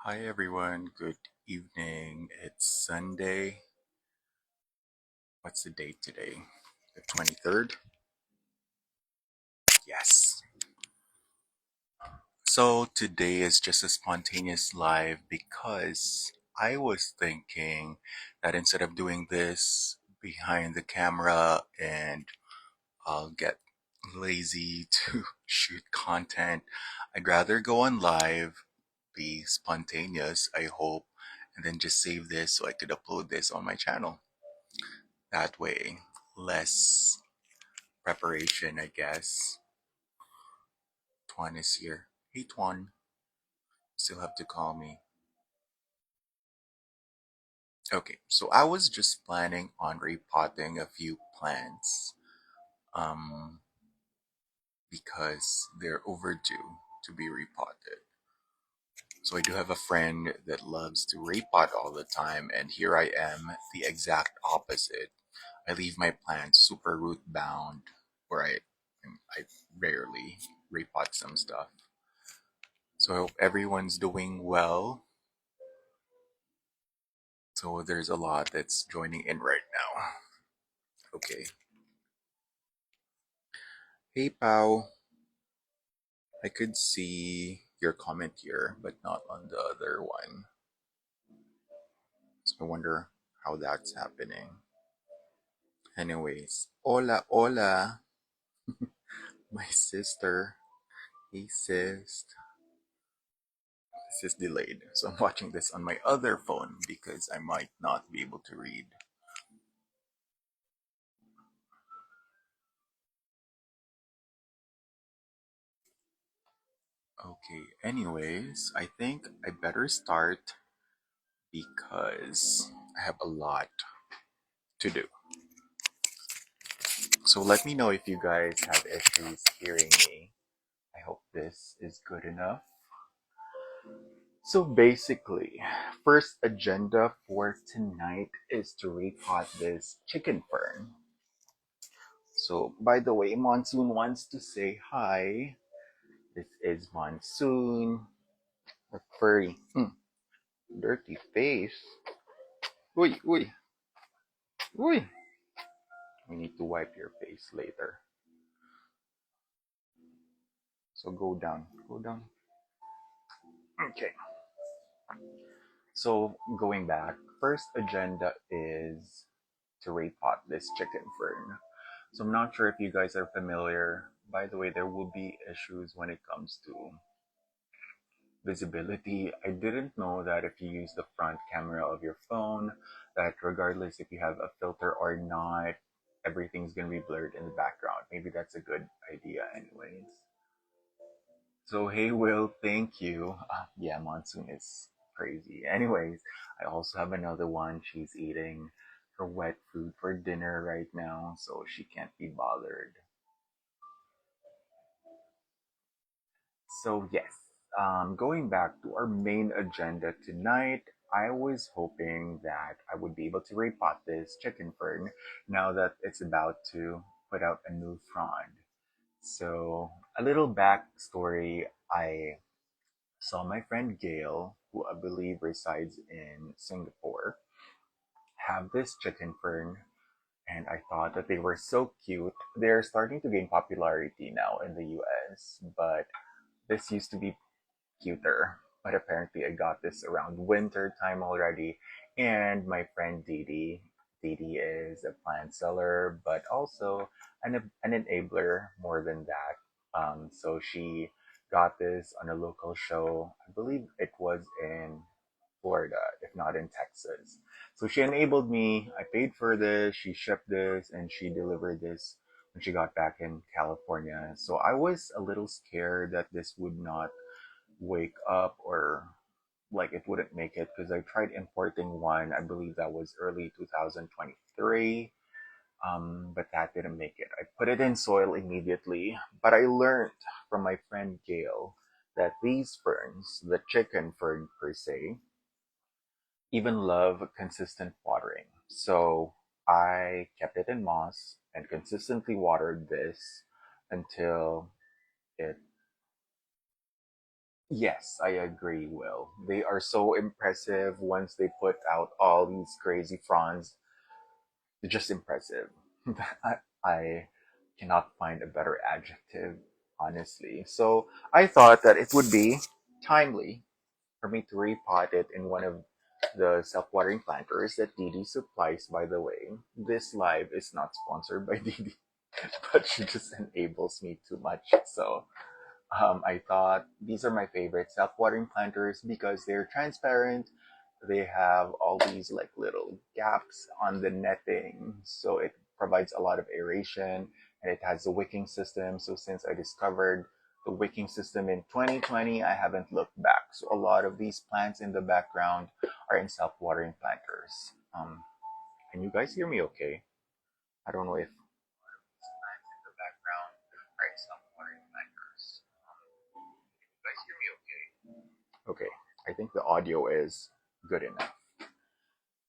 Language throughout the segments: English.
Hi everyone, good evening. It's Sunday. What's the date today? The 23rd? Yes. So today is just a spontaneous live because I was thinking that instead of doing this behind the camera and I'll get lazy to shoot content, I'd rather go on live, be spontaneous, I hope, and then just save this so I could upload this on my channel. That way, less preparation, I guess. Tuan is here. Hey, Tuan. Still have to call me. Okay, so I was just planning on repotting a few plants um, because they're overdue to be repotted. So I do have a friend that loves to repot all the time, and here I am, the exact opposite. I leave my plants super root bound, where I rarely repot some stuff. So I hope everyone's doing well. So there's a lot that's joining in right now. Okay. Hey Pau, I could see your comment here, but not on the other one. So I wonder how that's happening. Anyways, hola, hola, my sister. Hey sis. This is delayed, so I'm watching this on my other phone because I might not be able to read. Okay, anyways, I think I better start because I have a lot to do. So let me know if you guys have issues hearing me. I hope this is good enough. So basically, first agenda for tonight is to repot this chicken fern. So by the way, Monsoon wants to say hi. This is Monsoon. The furry. Dirty face. Uy, uy, uy. We need to wipe your face later. So go down. Go down. Okay. So going back, first agenda is to repot this chicken fern. So I'm not sure if you guys are familiar. By the way, there will be issues when it comes to visibility. I didn't know that if you use the front camera of your phone, that regardless if you have a filter or not, everything's gonna be blurred in the background. Maybe that's a good idea anyways. So hey Will, thank you. Yeah, Monsoon is crazy. Anyways, I also have another one. She's eating her wet food for dinner right now, so she can't be bothered. So yes, going back to our main agenda tonight, I was hoping that I would be able to repot this chicken fern now that it's about to put out a new frond. So a little backstory, I saw my friend Gail, who I believe resides in Singapore, have this chicken fern, and I thought that they were so cute. They're starting to gain popularity now in the US, but this used to be cuter. But apparently, I got this around winter time already, and my friend Didi. Didi is a plant seller, but also an enabler more than that. So she got this on a local show. I believe it was in Florida, if not in Texas. So she enabled me. I paid for this. She shipped this and she delivered this when she got back in California. So I was a little scared that this would not wake up or like it wouldn't make it because I tried importing one. I believe that was early 2023. But that didn't make it. I put it in soil immediately, but I learned from my friend Gail that these ferns, the chicken fern per se, even love consistent watering. So I kept it in moss and consistently watered this until it Yes, I agree, Will. They are so impressive once they put out all these crazy fronds. They're just impressive. I cannot find a better adjective, honestly. So I thought that it would be timely for me to repot it in one of the self-watering planters that Didi supplies, by the way. This live is not sponsored by Didi, but she just enables me too much. So I thought these are my favorite self-watering planters because they're transparent. They have all these like little gaps on the netting, so it provides a lot of aeration, and it has a wicking system. So since I discovered the wicking system in 2020, I haven't looked back. So a lot of these plants in the background are in self-watering planters. Can you guys hear me okay? I don't know if plants in the background are in self-watering planters. You guys hear me okay? Okay, I think the audio is good enough.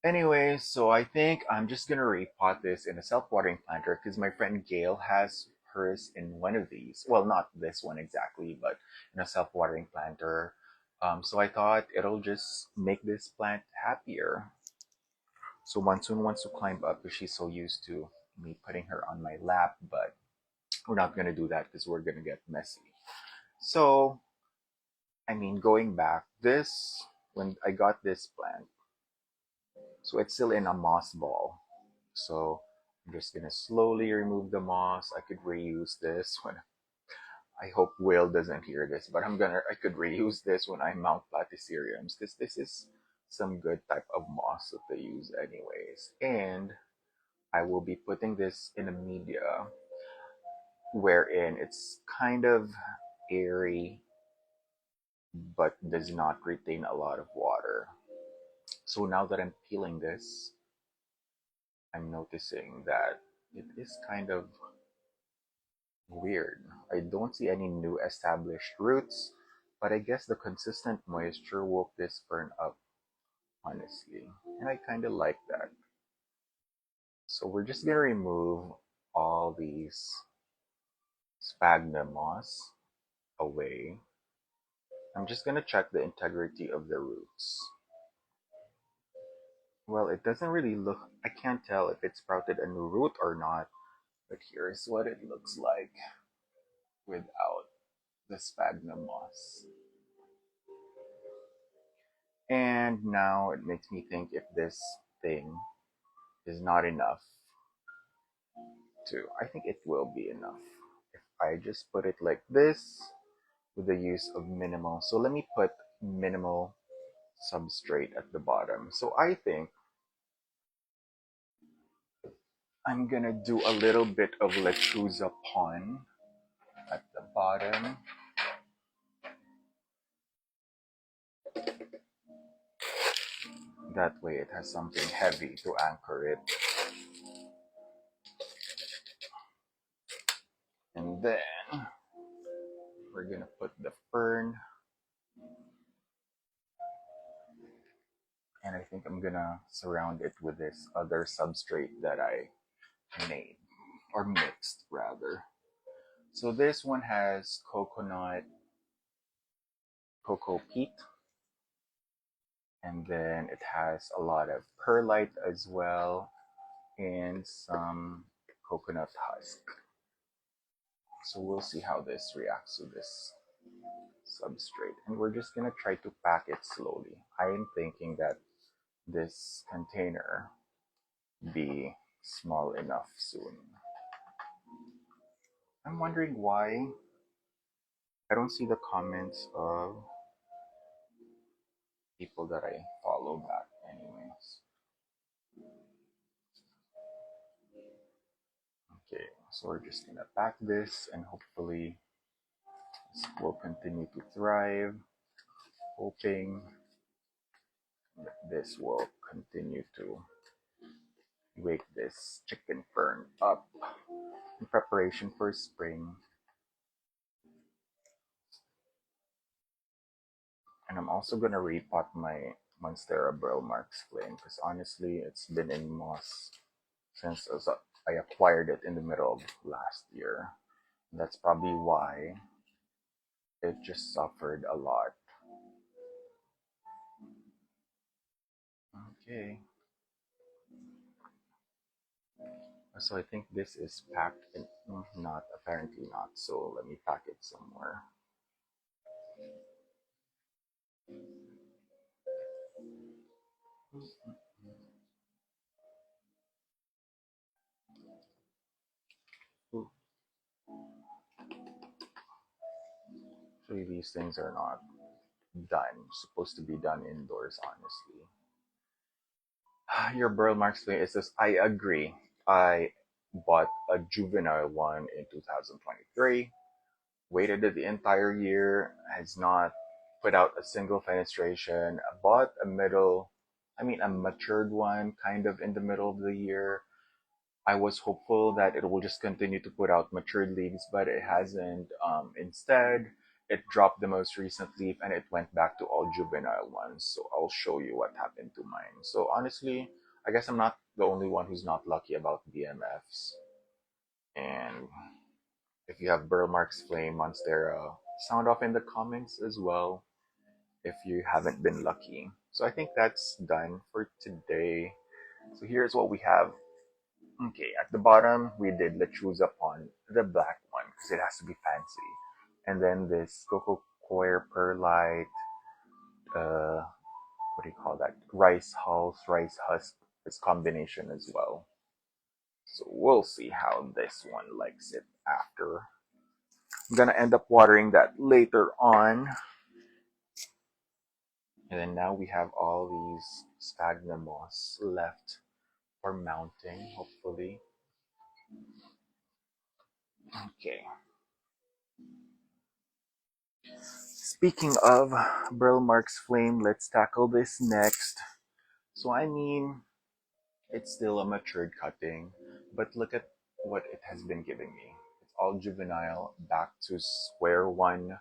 Anyway, so I think I'm just gonna repot this in a self-watering planter because my friend Gail has hers in one of these. Well, not this one exactly, but in a self-watering planter. So I thought it'll just make this plant happier. So Monsoon wants to climb up because she's so used to me putting her on my lap, but we're not gonna do that because we're gonna get messy. So, I mean, going back, this when I got this plant, so it's still in a moss ball. So I'm just gonna slowly remove the moss. I could reuse this when I hope Will doesn't hear this, but I could reuse this when I mount platyceriums because this is some good type of moss that they use anyways. And I will be putting this in a media wherein it's kind of airy but does not retain a lot of water. So now that I'm peeling this, I'm noticing that it is kind of weird. I don't see any new established roots, but I guess the consistent moisture woke this fern up, honestly. And I kind of like that. So we're just gonna remove all these sphagnum moss away. I'm just gonna check the integrity of the roots. Well, it doesn't really look, I can't tell if it sprouted a new root or not, but here's what it looks like without the sphagnum moss. And now it makes me think if this thing is not enough to, I think it will be enough. If I just put it like this with the use of minimal. So let me put minimal substrate at the bottom. So I think I'm gonna do a little bit of lechuza pon at the bottom. That way it has something heavy to anchor it. And then we're gonna put the fern, and I think I'm gonna surround it with this other substrate that I made, or mixed rather. So this one has coconut, cocoa peat, and then it has a lot of perlite as well, and some coconut husk. So we'll see how this reacts to this substrate. And we're just gonna try to pack it slowly. I am thinking that this container be small enough soon. I'm wondering why I don't see the comments of people that I follow back anyways. Okay, so we're just gonna pack this and hopefully this will continue to thrive, hoping that this will continue to wake this chicken fern up in preparation for spring. And I'm also gonna repot my Monstera Burl Marks flame because honestly, it's been in moss since I acquired it in the middle of last year. That's probably why it just suffered a lot. Okay, so I think this is packed in, not, apparently not. So let me pack it somewhere. Ooh, actually, these things are not done. Supposed to be done indoors, honestly. Your burl marks thing is this. I agree. I bought a juvenile one in 2023. Waited the entire year. Has not put out a single fenestration. I bought a middle, I mean a matured one, kind of in the middle of the year. I was hopeful that it will just continue to put out matured leaves, but it hasn't. Instead, it dropped the most recent leaf and it went back to all juvenile ones. So I'll show you what happened to mine. So honestly, I guess I'm not the only one who's not lucky about BMFs. And if you have burl marks flame monstera, sound off in the comments as well if you haven't been lucky. So I think that's done for today. So here's what we have. Okay, at the bottom we did lechuza upon the black one because it has to be fancy, and then this cocoa coir perlite, what do you call that? Rice hulls, rice husk. This combination as well. So we'll see how this one likes it after. I'm gonna end up watering that later on, and then now we have all these sphagnum moss left for mounting, hopefully. Okay. Speaking of Burl Marks Flame, let's tackle this next. So, I mean, it's still a matured cutting, but look at what it has been giving me. It's all juvenile, back to square one,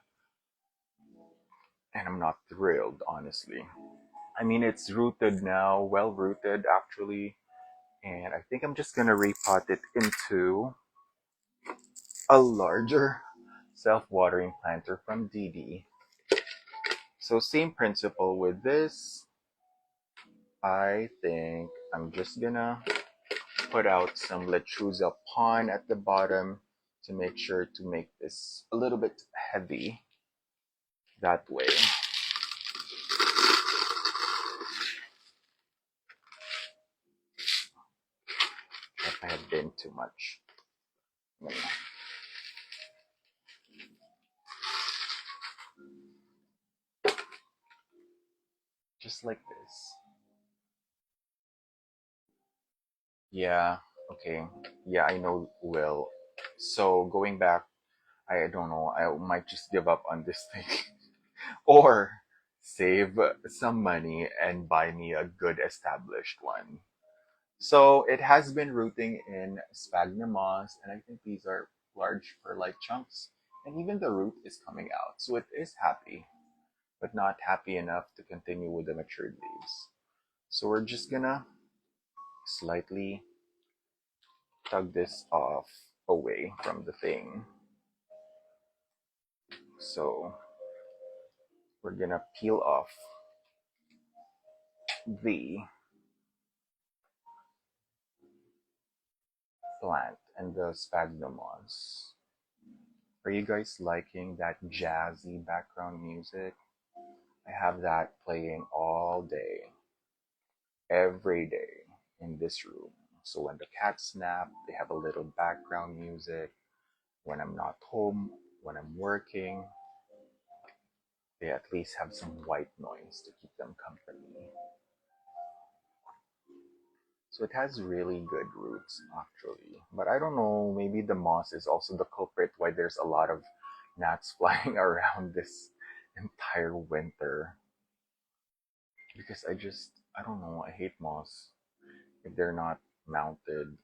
and I'm not thrilled, honestly. I mean, it's rooted now, well rooted actually, and I think I'm just gonna repot it into a larger self-watering planter from DD. So same principle with this. I think I'm just gonna put out some lechuza pon at the bottom to make sure to make this a little bit heavy that way. If I have been too much. Just like this. Yeah, okay. Yeah, I know, Will. So going back, I don't know, I might just give up on this thing. Or save some money and buy me a good established one. So it has been rooting in sphagnum moss, and I think these are large perlite chunks. And even the root is coming out. So it is happy, but not happy enough to continue with the matured leaves. So we're just gonna slightly tug this off away from the thing. So we're gonna peel off the plant and the sphagnum moss. Are you guys liking that jazzy background music? I have that playing all day, every day in this room. So when the cats nap, they have a little background music. When I'm not home, when I'm working, they at least have some white noise to keep them company. So it has really good roots actually. But I don't know, maybe the moss is also the culprit why there's a lot of gnats flying around this entire winter. Because I don't know, I hate moss if they're not mounted.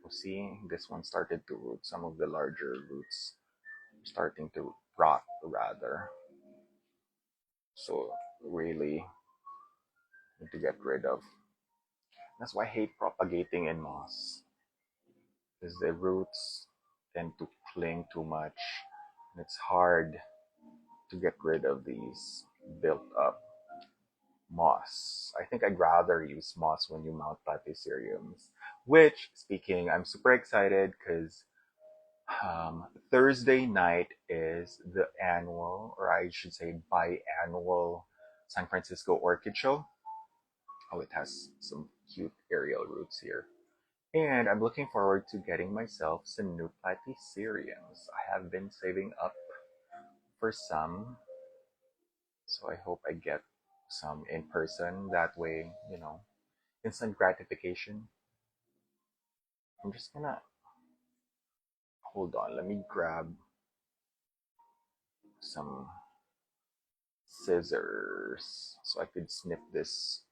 See, this one started to root. Some of the larger roots are starting to rot rather. So really need to get rid of. That's why I hate propagating in moss. Because the roots tend to cling too much. And it's hard to get rid of these built up moss. I think I'd rather use moss when you mount platyceriums. Which, speaking, I'm super excited because Thursday night is the annual, or I should say biannual, San Francisco Orchid Show. Oh, it has some cute aerial roots here. And I'm looking forward to getting myself some new platyceriums. I have been saving up for some, so I hope I get some in person. That way, instant gratification. I'm just gonna hold on. Let me grab some scissors so I could snip this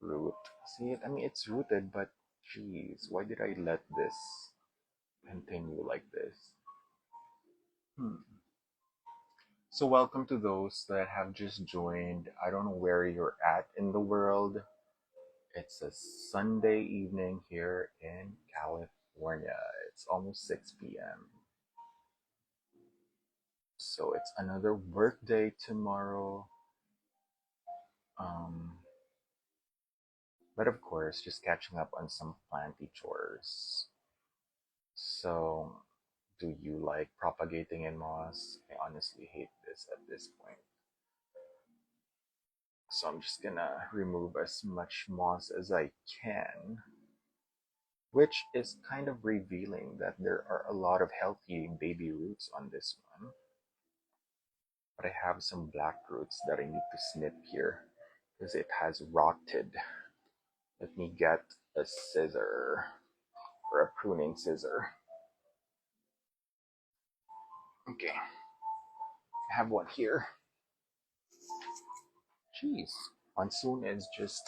root. See it? I mean, it's rooted, but geez, why did I let this continue like this? Hmm. So, welcome to those that have just joined. I don't know where you're at in the world. It's a Sunday evening here in California. It's almost 6 p.m. So, it's another work day tomorrow. Um, but of course, just catching up on some planty chores. So, do you like propagating in moss? I honestly hate this at this point. So I'm just gonna remove as much moss as I can, which is kind of revealing that there are a lot of healthy baby roots on this one. But I have some black roots that I need to snip here because it has rotted. Let me get a scissor or a pruning scissor. Okay, I have one here. Jeez, monsoon is just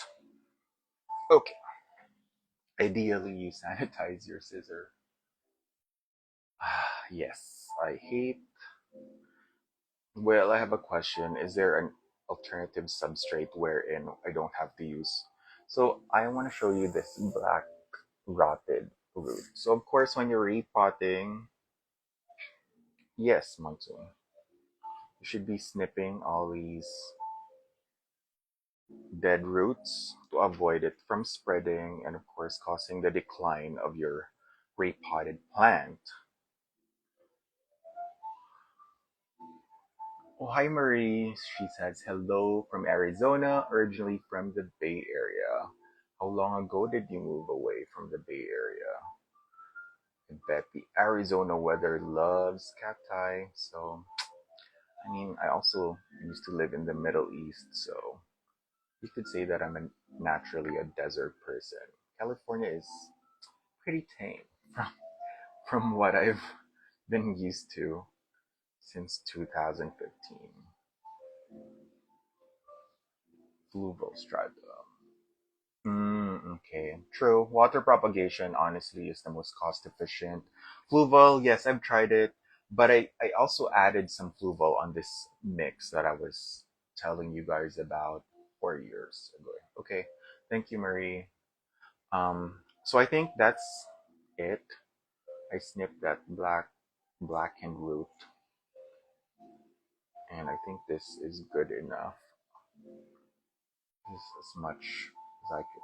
okay. Ideally, you sanitize your scissor. Ah, yes, I hate. Well, I have a question. Is there an alternative substrate wherein I don't have to use? So I want to show you this black rotted root. So of course, when you're repotting, yes, monsoon, you should be snipping all these dead roots to avoid it from spreading and of course causing the decline of your repotted plant. Oh, hi Marie. She says hello from Arizona, originally from the Bay Area. How long ago did you move away from the Bay Area? I bet the Arizona weather loves cacti. So, I mean, I also used to live in the Middle East, so you could say that I'm naturally a desert person. California is pretty tame from what I've been used to since 2015. Fluval stratum. Okay, true. Water propagation honestly is the most cost efficient. Fluval, yes, I've tried it, but I also added some fluval on this mix that I was telling you guys about 4 years ago. Okay, thank you, Marie. So I think that's it. I snipped that blackened root, and I think this is good enough. This is as much as I could.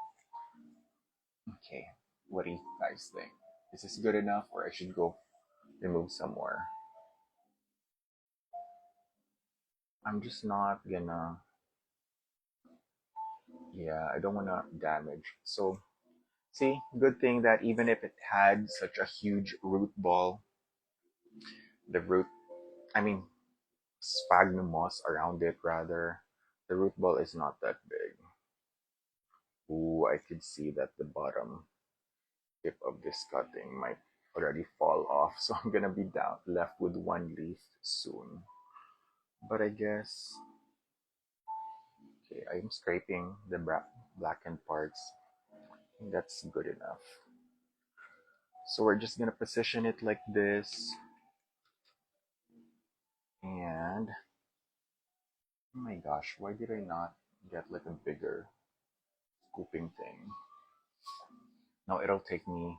Okay, what do you guys think? Is this good enough, or I should go remove some more? I'm just not gonna. Yeah, I don't wanna damage. So, see, good thing that even if it had such a huge root ball, the root, I mean, sphagnum moss around it rather, the root ball is not that big. Ooh, I could see that the bottom tip of this cutting might already fall off, so I'm gonna be down left with one leaf soon. But I guess okay, I'm scraping the blackened parts. I think that's good enough. So we're just gonna position it like this, and oh my gosh, why did I not get like a bigger scooping thing? Now it'll take me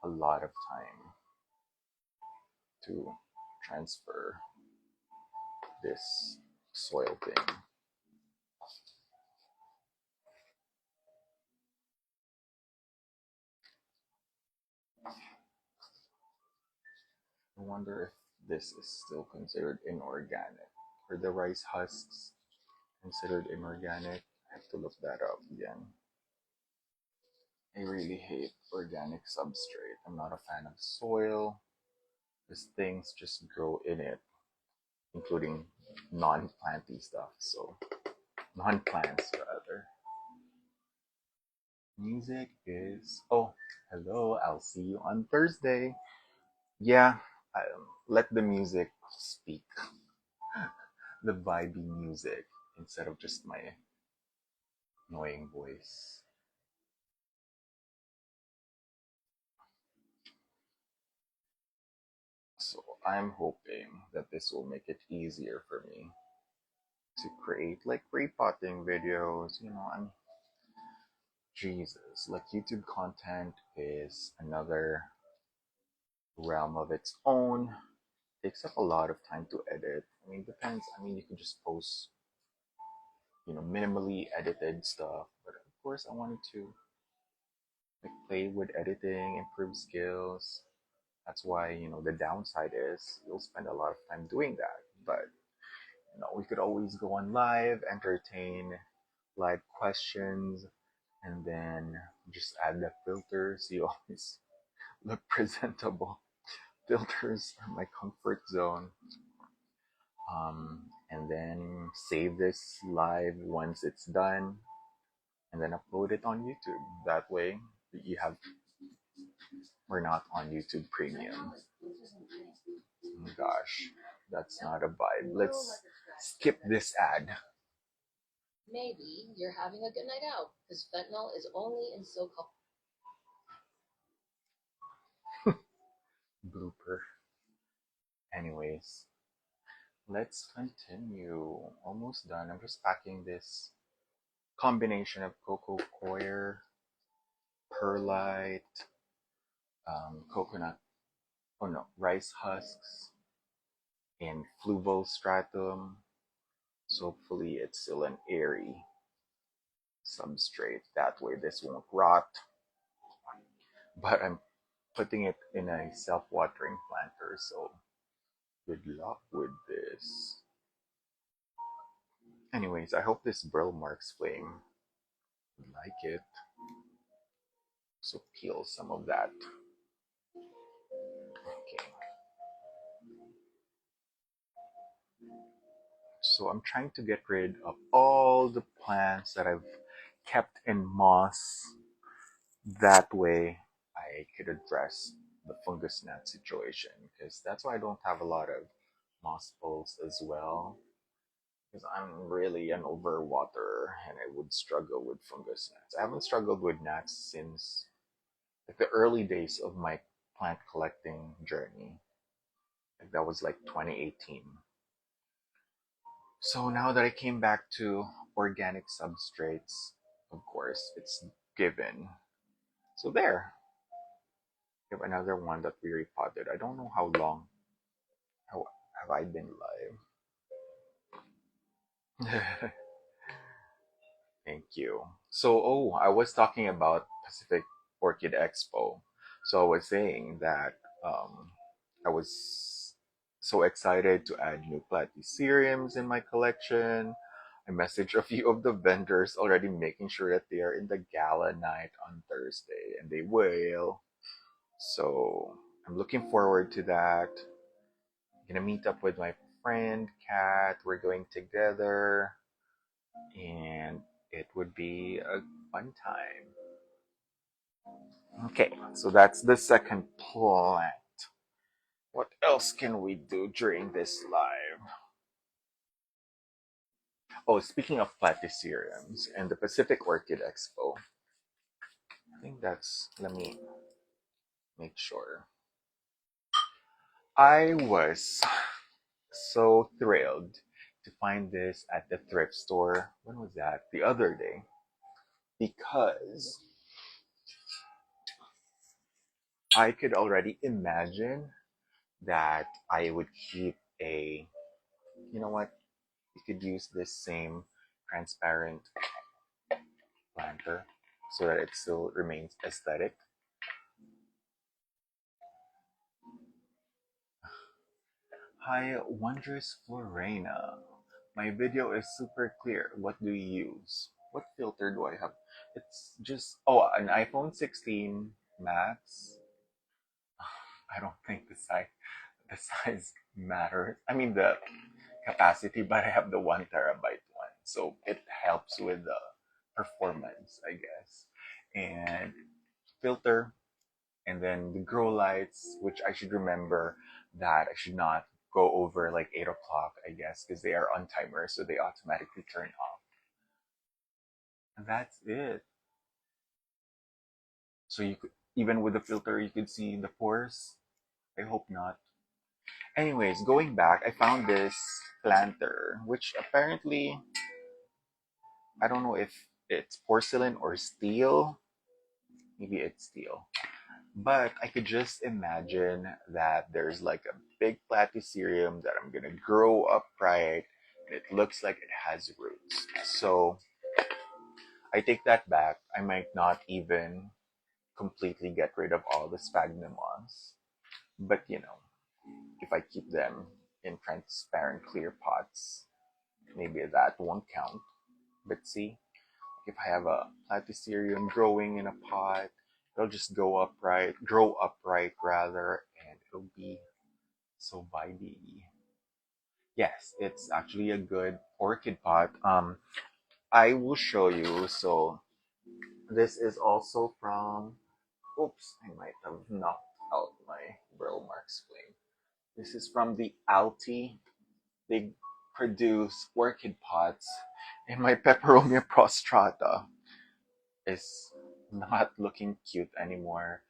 a lot of time to transfer this soil thing. I wonder if this is still considered inorganic. Are the rice husks considered inorganic? I have to look that up again. I really hate organic substrate. I'm not a fan of soil. These things just grow in it, including non-planty stuff. So non-plants rather. Music is hello. I'll see you on Thursday. Yeah, let the music speak. The vibey music instead of just my annoying voice. So I'm hoping that this will make it easier for me to create like repotting videos. I'm Jesus. Like YouTube content is another realm of its own. Takes up a lot of time to edit. I mean, depends. I mean, you can just post, minimally edited stuff. But of course, I wanted to like play with editing, improve skills. That's why, the downside is you'll spend a lot of time doing that. But, we could always go on live, entertain live questions, and then just add the filters. You always look presentable. Filters are my comfort zone. And then save this live once it's done, and then upload it on YouTube. That way, you have we're not on YouTube Premium. Oh gosh, that's not a vibe. Let's skip this ad. Maybe you're having a good night out because fentanyl is only in so-called blooper. Anyways, let's continue. Almost done. I'm just packing this combination of cocoa coir, perlite, coconut, oh no, rice husks, and fluval stratum. So hopefully it's still an airy substrate. That way this won't rot. But I'm putting it in a self-watering planter, so good luck with this. Anyways, I hope this Brill Marks flame like it. So peel some of that. Okay. So I'm trying to get rid of all the plants that I've kept in moss. That way I could address the fungus gnat situation, because that's why I don't have a lot of moss balls as well, because I'm really an overwaterer and I would struggle with fungus gnats. I haven't struggled with gnats since like the early days of my plant collecting journey. Like that was like 2018. So now that I came back to organic substrates, of course, it's given. So there, we have another one that we repotted. I don't know how long how have I been live. Thank you. So, I was talking about Pacific Orchid Expo. So I was saying that I was so excited to add new platyceriums in my collection. I messaged a few of the vendors already, making sure that they are in the gala night on Thursday, and they will. So I'm looking forward to that. I'm gonna meet up with my friend Kat. We're going together, and it would be a fun time. Okay, so that's the second plant. What else can we do during this live? Oh, speaking of platyceriums and the Pacific Orchid Expo, I think let me make sure. I was so thrilled to find this at the thrift store. When was that? The other day. Because I could already imagine that I would keep a You know what? You could use this same transparent planter so that it still remains aesthetic. Hi, Wondrous Florena. My video is super clear. What do you use? What filter do I have? It's just, oh, an iPhone 16 Max. I don't think the size matters. I mean the capacity, but I have the 1 terabyte one, so it helps with the performance, I guess. And filter, and then the grow lights, which I should remember that I should not go over like 8 o'clock, I guess, because they are on timer, so they automatically turn off. And that's it. So you could, even with the filter, you could see the pores. I hope not. Anyways, going back, I found this planter, which apparently, I don't know if it's porcelain or steel. Maybe it's steel. But I could just imagine that there's like a big platycerium that I'm gonna grow upright, and it looks like it has roots. So I take that back. I might not even completely get rid of all the sphagnum moss, but if I keep them in transparent clear pots, maybe that won't count. But see, if I have a platycerium growing in a pot, it'll just grow upright rather, and it'll be so vibey. Yes, it's actually a good orchid pot. I will show you. So this is also from. Oops, I might have knocked out my bro marks flame. This is from the Alti. They produce orchid pots, and my peperomia prostrata is not looking cute anymore.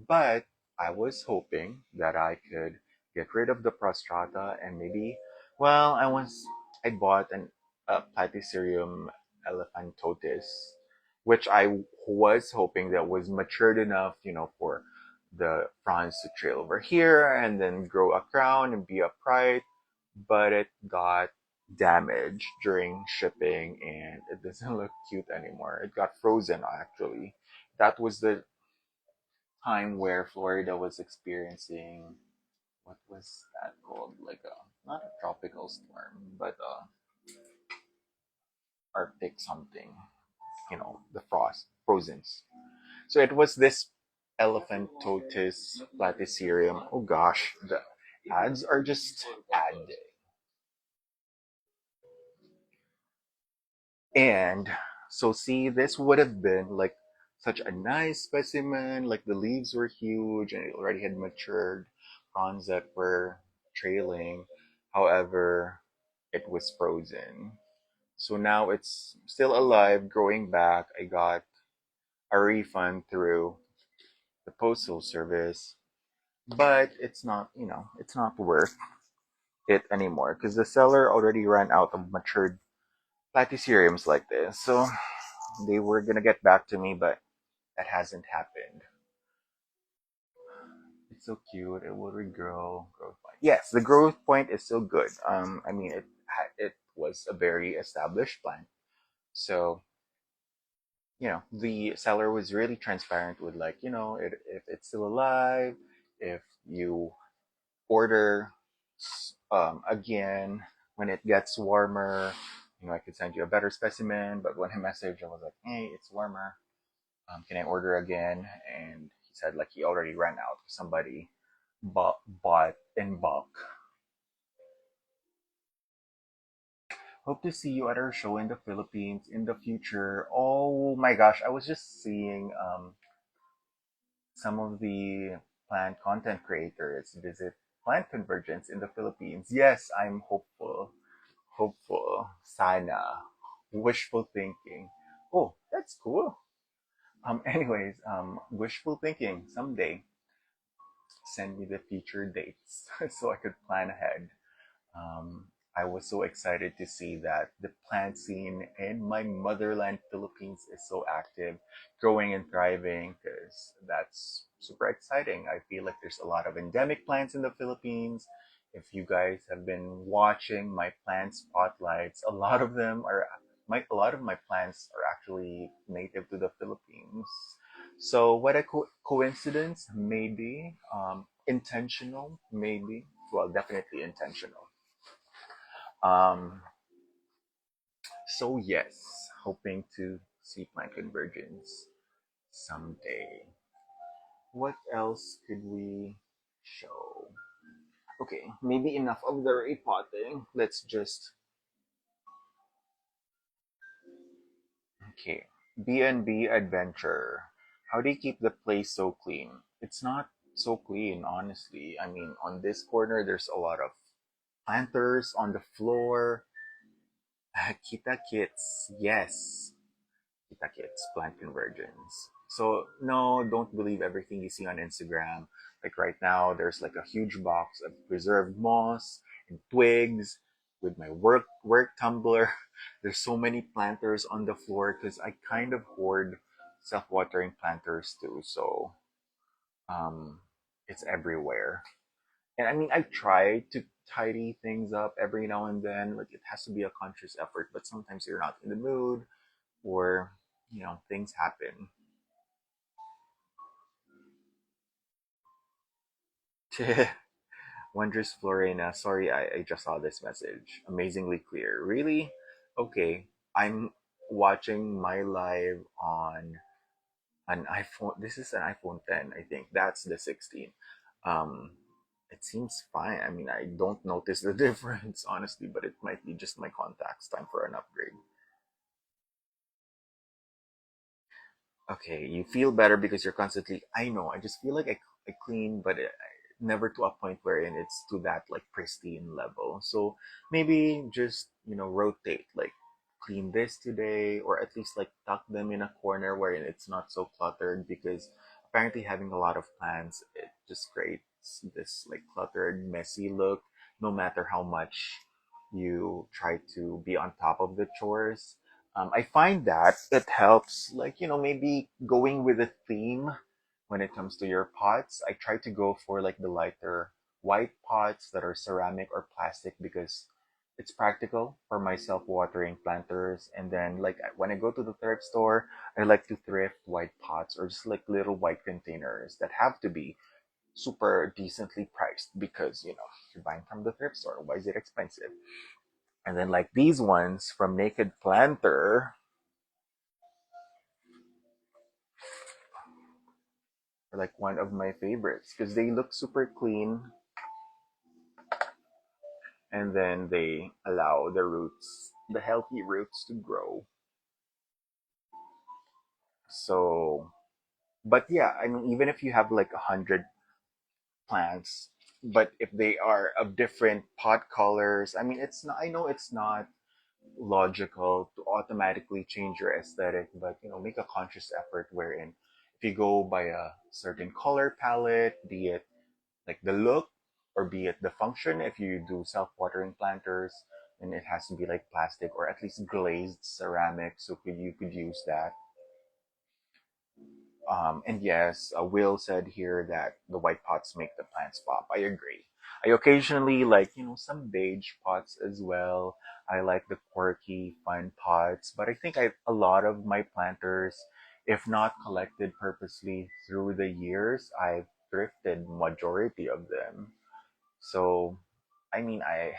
But I was hoping that I could get rid of the prostrata and maybe, well, I bought an Platycerium elephantotis, which I was hoping that was matured enough, for the fronds to trail over here and then grow a crown and be upright, but it got damaged during shipping and it doesn't look cute anymore. It got frozen actually. That was the time where Florida was experiencing, what was that called? Like a, not a tropical storm, but Arctic something. The frozens. So it was this elephantotis platycerium. Oh gosh, the ads are just adding. And so, see, this would have been like such a nice specimen. Like the leaves were huge and it already had matured fronds that were trailing. However, it was frozen. So now it's still alive, growing back. I got a refund through the postal service, but it's not worth it anymore because the seller already ran out of matured platyceriums like this. So they were gonna get back to me, but that hasn't happened. It's so cute. It will regrow. Growth point. Yes, the growth point is still good. I mean, it was a very established plant, so the seller was really transparent with, like, if it's still alive, if you order again when it gets warmer, I could send you a better specimen. But when I messaged, I was like, hey, it's warmer. Can I order again? And he said like he already ran out. Somebody bought in bulk. Hope to see you at our show in the Philippines in the future. Oh my gosh, I was just seeing some of the plant content creators visit Plant Convergence in the Philippines. Yes, I'm hopeful. Hopeful. Sana. Wishful thinking. Oh, that's cool. Anyways, wishful thinking. Someday, send me the future dates so I could plan ahead. Um, I was so excited to see that the plant scene in my motherland, Philippines, is so active, growing and thriving, because that's super exciting. I feel like there's a lot of endemic plants in the Philippines, If you guys have been watching my plant spotlights, a lot of my plants are actually native to the Philippines. So what a coincidence, maybe intentional, maybe, well, definitely intentional. Um, so yes, hoping to see plant convergence someday. What else could we show? Okay, maybe enough of the repotting. Let's just okay. B&B adventure. How do you keep the place so clean? It's not so clean, honestly. I mean, on this corner, there's a lot of planters on the floor. Kita kits, yes. Kita kits, plant convergence. So no, don't believe everything you see on Instagram. Like right now, there's like a huge box of preserved moss and twigs with my work tumbler. There's so many planters on the floor because I kind of hoard self-watering planters too. So um, it's everywhere. And I mean, I try to tidy things up every now and then. Like it has to be a conscious effort, but sometimes you're not in the mood or things happen. Wondrous Florina, sorry, I just saw this message. Amazingly clear. Really? Okay. I'm watching my live on an iPhone. This is an iPhone 10, I think. That's the 16. Um, it seems fine. I mean, I don't notice the difference, honestly, but it might be just my contacts. Time for an upgrade. Okay, you feel better because you're constantly. I know. I just feel like I clean, but never to a point wherein it's to that like pristine level. So maybe just rotate, like clean this today, or at least like tuck them in a corner wherein it's not so cluttered. Because apparently having a lot of plants, it just creates this like cluttered, messy look. No matter how much you try to be on top of the chores, I find that it helps, like, maybe going with a theme when it comes to your pots. I try to go for like the lighter white pots that are ceramic or plastic because it's practical for my self-watering planters. And then, like, when I go to the thrift store, I like to thrift white pots or just like little white containers that have to be super decently priced because, you're buying from the thrift store. Why is it expensive? And then, like these ones from Naked Planter, are like one of my favorites because they look super clean and then they allow the healthy roots to grow. So, but yeah, I mean, even if you have like 100 plants, but if they are of different pot colors, I mean, it's not, I know it's not logical to automatically change your aesthetic, but make a conscious effort wherein if you go by a certain color palette, be it like the look or be it the function, if you do self-watering planters, then it has to be like plastic or at least glazed ceramic, so you could use that. And yes, Will said here that the white pots make the plants pop. I agree. I occasionally like, some beige pots as well. I like the quirky, fun pots, but I think a lot of my planters, if not collected purposely through the years, I've thrifted majority of them. So, I mean, I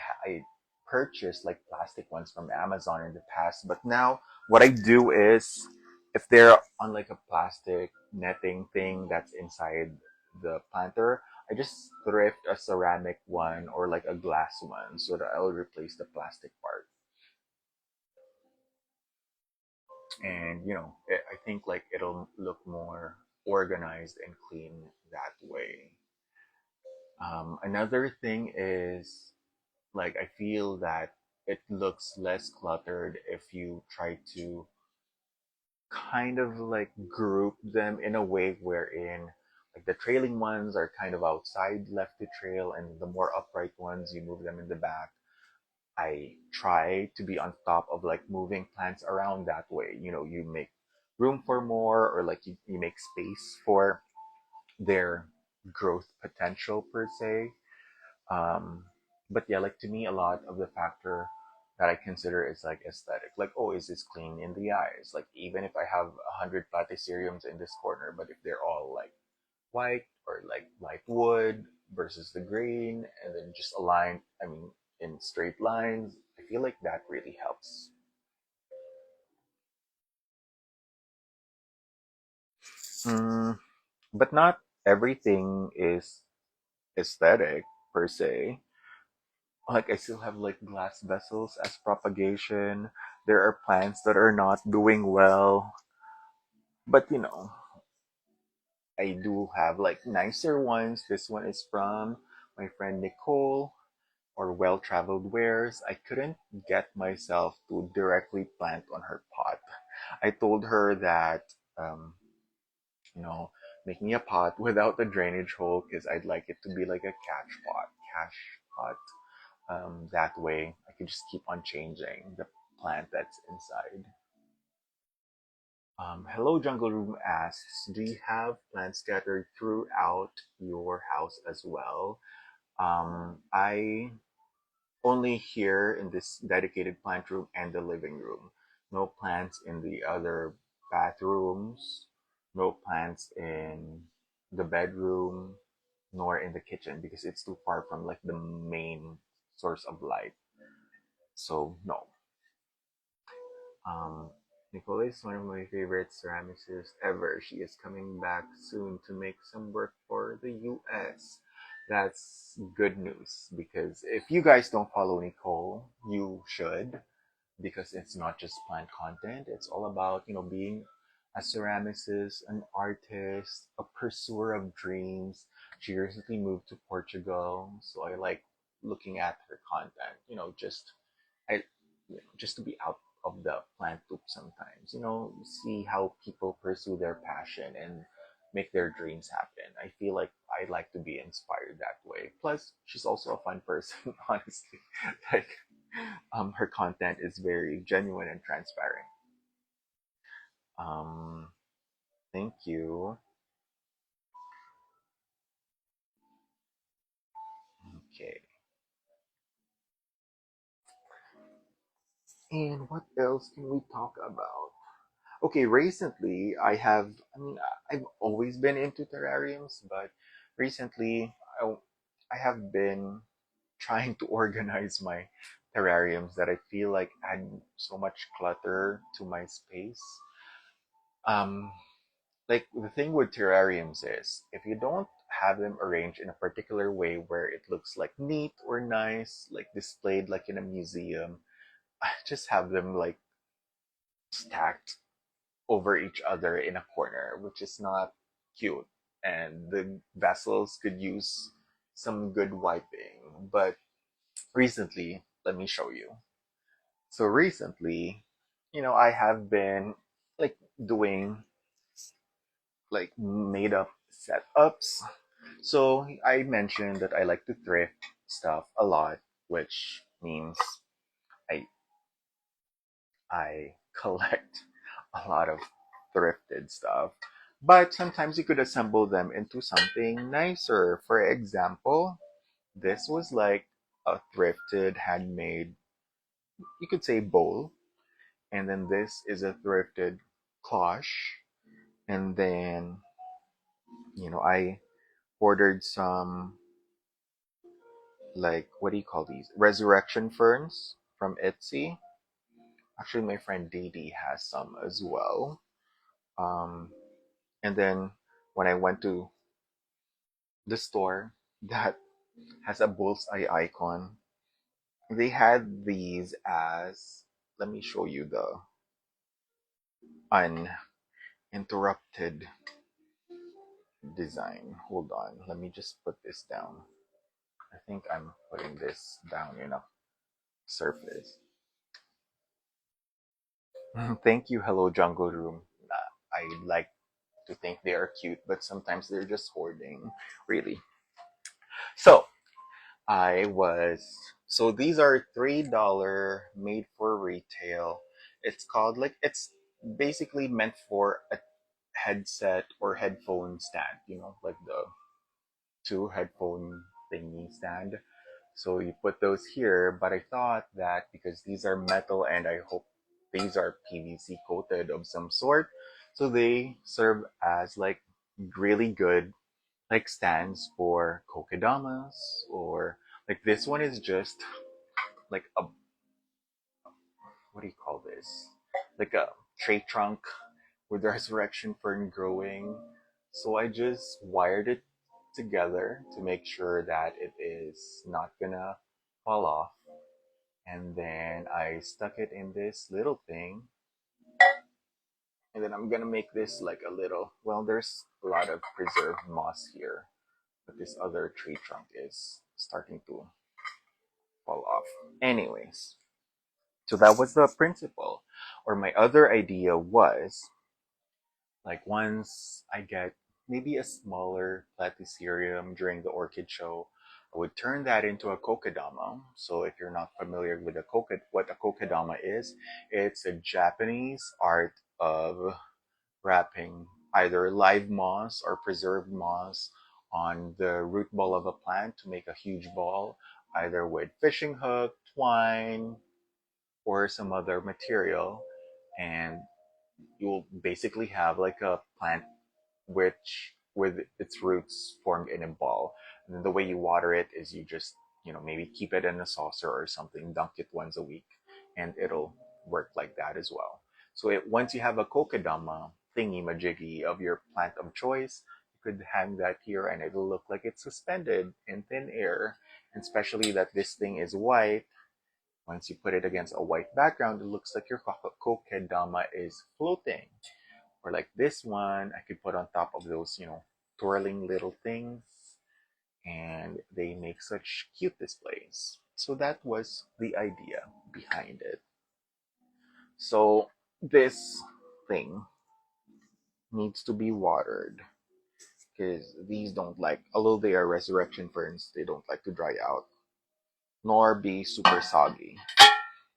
purchased like plastic ones from Amazon in the past, but now what I do is if they're on like a plastic netting thing that's inside the planter, I just thrift a ceramic one or like a glass one so that I'll replace the plastic part. And I think like it'll look more organized and clean that way. Another thing is like I feel that it looks less cluttered if you try to kind of like group them in a way wherein like the trailing ones are kind of outside left to trail and the more upright ones you move them in the back. I try to be on top of like moving plants around that way. You make room for more or like you make space for their growth potential per se. um But yeah, like to me, a lot of the factor that I consider is like aesthetic. Like, oh, is this clean in the eyes? Like, even if I have 100 platyceriums in this corner, but if they're all like white or like light wood versus the green, and then just aligned, I mean, in straight lines, I feel like that really helps. Mm, but not everything is aesthetic per se. Like I still have like glass vessels as propagation. There are plants that are not doing well, but I do have like nicer ones. This one is from my friend Nicole, or well traveled wares. I couldn't get myself to directly plant on her pot. I told her that um, you know, make me a pot without the drainage hole because I'd like it to be like a cash pot. That way, I can just keep on changing the plant that's inside. Hello Jungle Room asks, do you have plants scattered throughout your house as well? I only here in this dedicated plant room and the living room. No plants in the other bathrooms, no plants in the bedroom, nor in the kitchen because it's too far from like the main source of light. So no. Um, Nicole is one of my favorite ceramicists ever. She is coming back soon to make some work for the US. That's good news because if you guys don't follow Nicole, you should, because it's not just plant content. It's all about, being a ceramicist, an artist, a pursuer of dreams. She recently moved to Portugal, so I like looking at her content. I, just to be out of the plant loop sometimes. See how people pursue their passion and make their dreams happen. I feel like I like to be inspired that way. Plus, she's also a fun person, honestly. Like, her content is very genuine and transparent. Um, thank you. Okay. And what else can we talk about? Okay, recently I've always been into terrariums, but recently I, I have been trying to organize my terrariums that I feel like add so much clutter to my space. Um, like the thing with terrariums is if you don't have them arranged in a particular way where it looks like neat or nice, like displayed like in a museum, I just have them like stacked over each other in a corner, which is not cute. And the vessels could use some good wiping. But recently, let me show you. So recently, I have been like doing like made up setups. So I mentioned that I like to thrift stuff a lot, which means I I collect a lot of thrifted stuff. But sometimes you could assemble them into something nicer. For example, this was like a thrifted handmade, you could say bowl, and then this is a thrifted cloche, and then I ordered some, like, what do you call these, resurrection ferns from Etsy. Actually, my friend Didi has some as well. um and then when I went to the store that has a bullseye icon, they had these as, let me show you the uninterrupted design. Hold on, let me just put this down. I think I'm putting this down in a surface. Thank you, Hello Jungle Room. I like to think they are cute, but sometimes they're just hoarding, really. So these are $3 made for retail. It's called, like, it's basically meant for a headset or headphone stand, like the two headphone thingy stand. So you put those here, but I thought that because these are metal and I hope these are PVC coated of some sort, so they serve as like really good like stands for kokedamas, or like this one is just like a, what do you call this? Like a tree trunk with the resurrection fern growing. So I just wired it together to make sure that it is not gonna fall off. And then I stuck it in this little thing. And then I'm gonna make this like a little, well, there's a lot of preserved moss here, but this other tree trunk is starting to fall off. Anyways, so that was the principle. Or my other idea was like once I get maybe a smaller platycerium during the orchid show, I would turn that into a kokedama. So if you're not familiar with what a kokedama is, it's a Japanese art of wrapping either live moss or preserved moss on the root ball of a plant to make a huge ball, either with fishing hook, twine, or some other material. And you'll basically have like a plant which with its roots formed in a ball. And then the way you water it is you just, maybe keep it in a saucer or something, dunk it once a week, and it'll work like that as well. So once you have a kokedama thingy majiggy of your plant of choice, you could hang that here and it'll look like it's suspended in thin air. And especially that this thing is white. Once you put it against a white background, it looks like your kokedama is floating. Or like this one, I could put on top of those, twirling little things, and they make such cute displays. So that was the idea behind it. So this thing needs to be watered because these don't like, although they are resurrection ferns, they don't like to dry out nor be super soggy.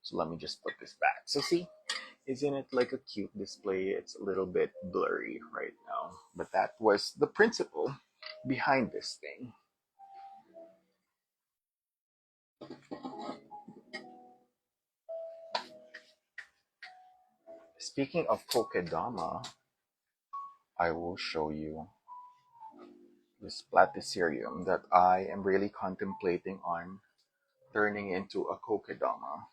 So let me just put this back. So see, isn't it like a cute display? It's a little bit blurry right now, but that was the principle behind this thing. Speaking of kokedama, I will show you this platycerium that I am really contemplating on turning into a kokedama.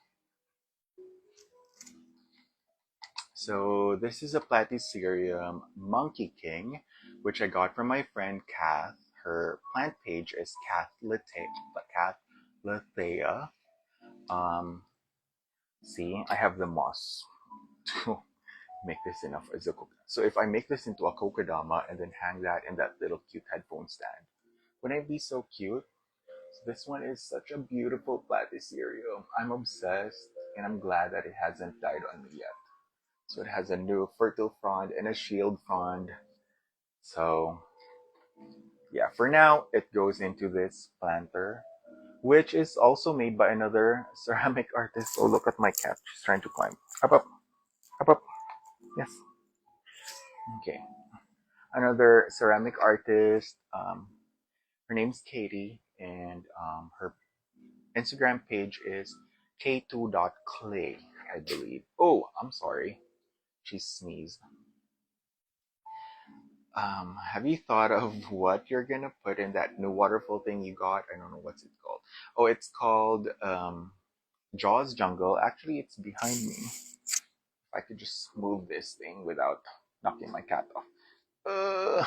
So this is a platycerium monkey king, which I got from my friend Kath. Her plant page is Kath Lethea. Um, See, I have the moss to make this enough as a coconut. So if I make this into a kokedama and then hang that in that little cute headphone stand, wouldn't it be so cute? So this one is such a beautiful platycerium. I'm obsessed and I'm glad that it hasn't died on me yet. So it has a new fertile frond and a shield frond. So yeah, for now it goes into this planter, which is also made by another ceramic artist. Oh, look at my cat. She's trying to climb. Up, up, up, up. Yes. Okay. Another ceramic artist. Her name's Katie, and her Instagram page is k2.clay, I believe. Oh, I'm sorry. She sneezed. Have you thought of what you're gonna put in that new waterfall thing you got? I don't know what's it called. Oh, it's called Jaws Jungle. Actually, it's behind me. If I could just move this thing without knocking my cat off. Uh,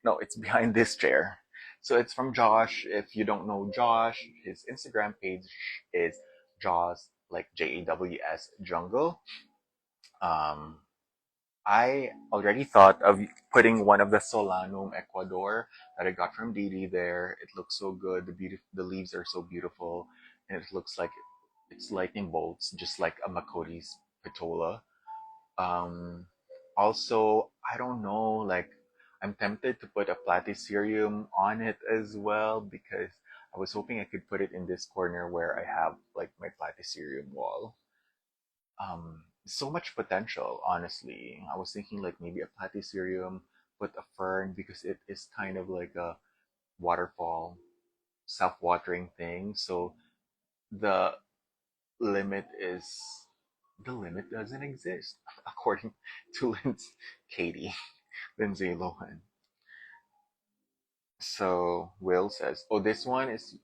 no, it's behind this chair. So it's from Josh. If you don't know Josh, his Instagram page is Jaws, like Jaws Jungle. Um, I already thought of putting one of the Solanum Ecuador that I got from Didi there. It looks so good. The leaves are so beautiful, and it looks like it's lightning bolts, just like a Makoti's Petola. Um, Also, I don't know, like I'm tempted to put a platycerium on it as well because I was hoping I could put it in this corner where I have like my platycerium wall. So much potential, honestly. I was thinking like maybe a platycerium, put a fern because it is kind of like a waterfall. self-watering thing. So the limit is the limit doesn't exist according to Katie Lindsay Lohan. So Will says, "Oh, this one is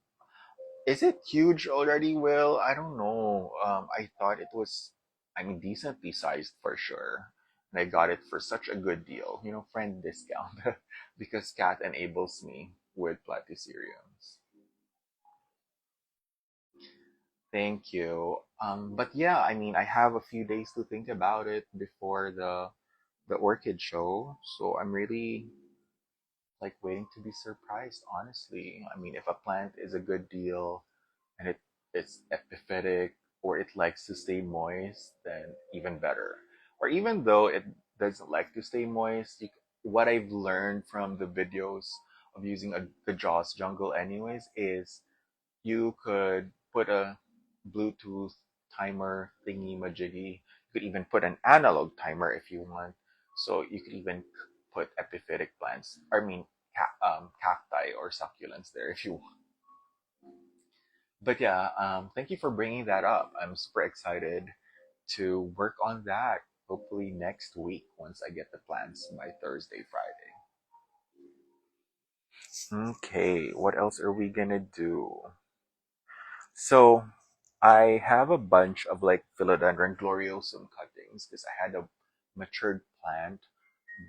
it huge already, Will? I don't know. I thought it was, I mean, decently sized for sure. And I got it for such a good deal, friend discount, because Kat enables me with platyceriums. Thank you. But yeah, I mean, I have a few days to think about it before the orchid show, so I'm really like waiting to be surprised. Honestly, I mean, if a plant is a good deal and it's epiphytic or it likes to stay moist, then even better. Or even though it doesn't like to stay moist, what I've learned from the videos of using the Jaws jungle anyways is you could put a Bluetooth timer thingy majiggy. You could even put an analog timer if you want. So you could even put epiphytic plants. I mean, cacti or succulents there if you want. But yeah, thank you for bringing that up. I'm super excited to work on that. Hopefully next week once I get the plans by Thursday, Friday. Okay, what else are we gonna do? So I have a bunch of like philodendron gloriosum cuttings because I had a matured plant,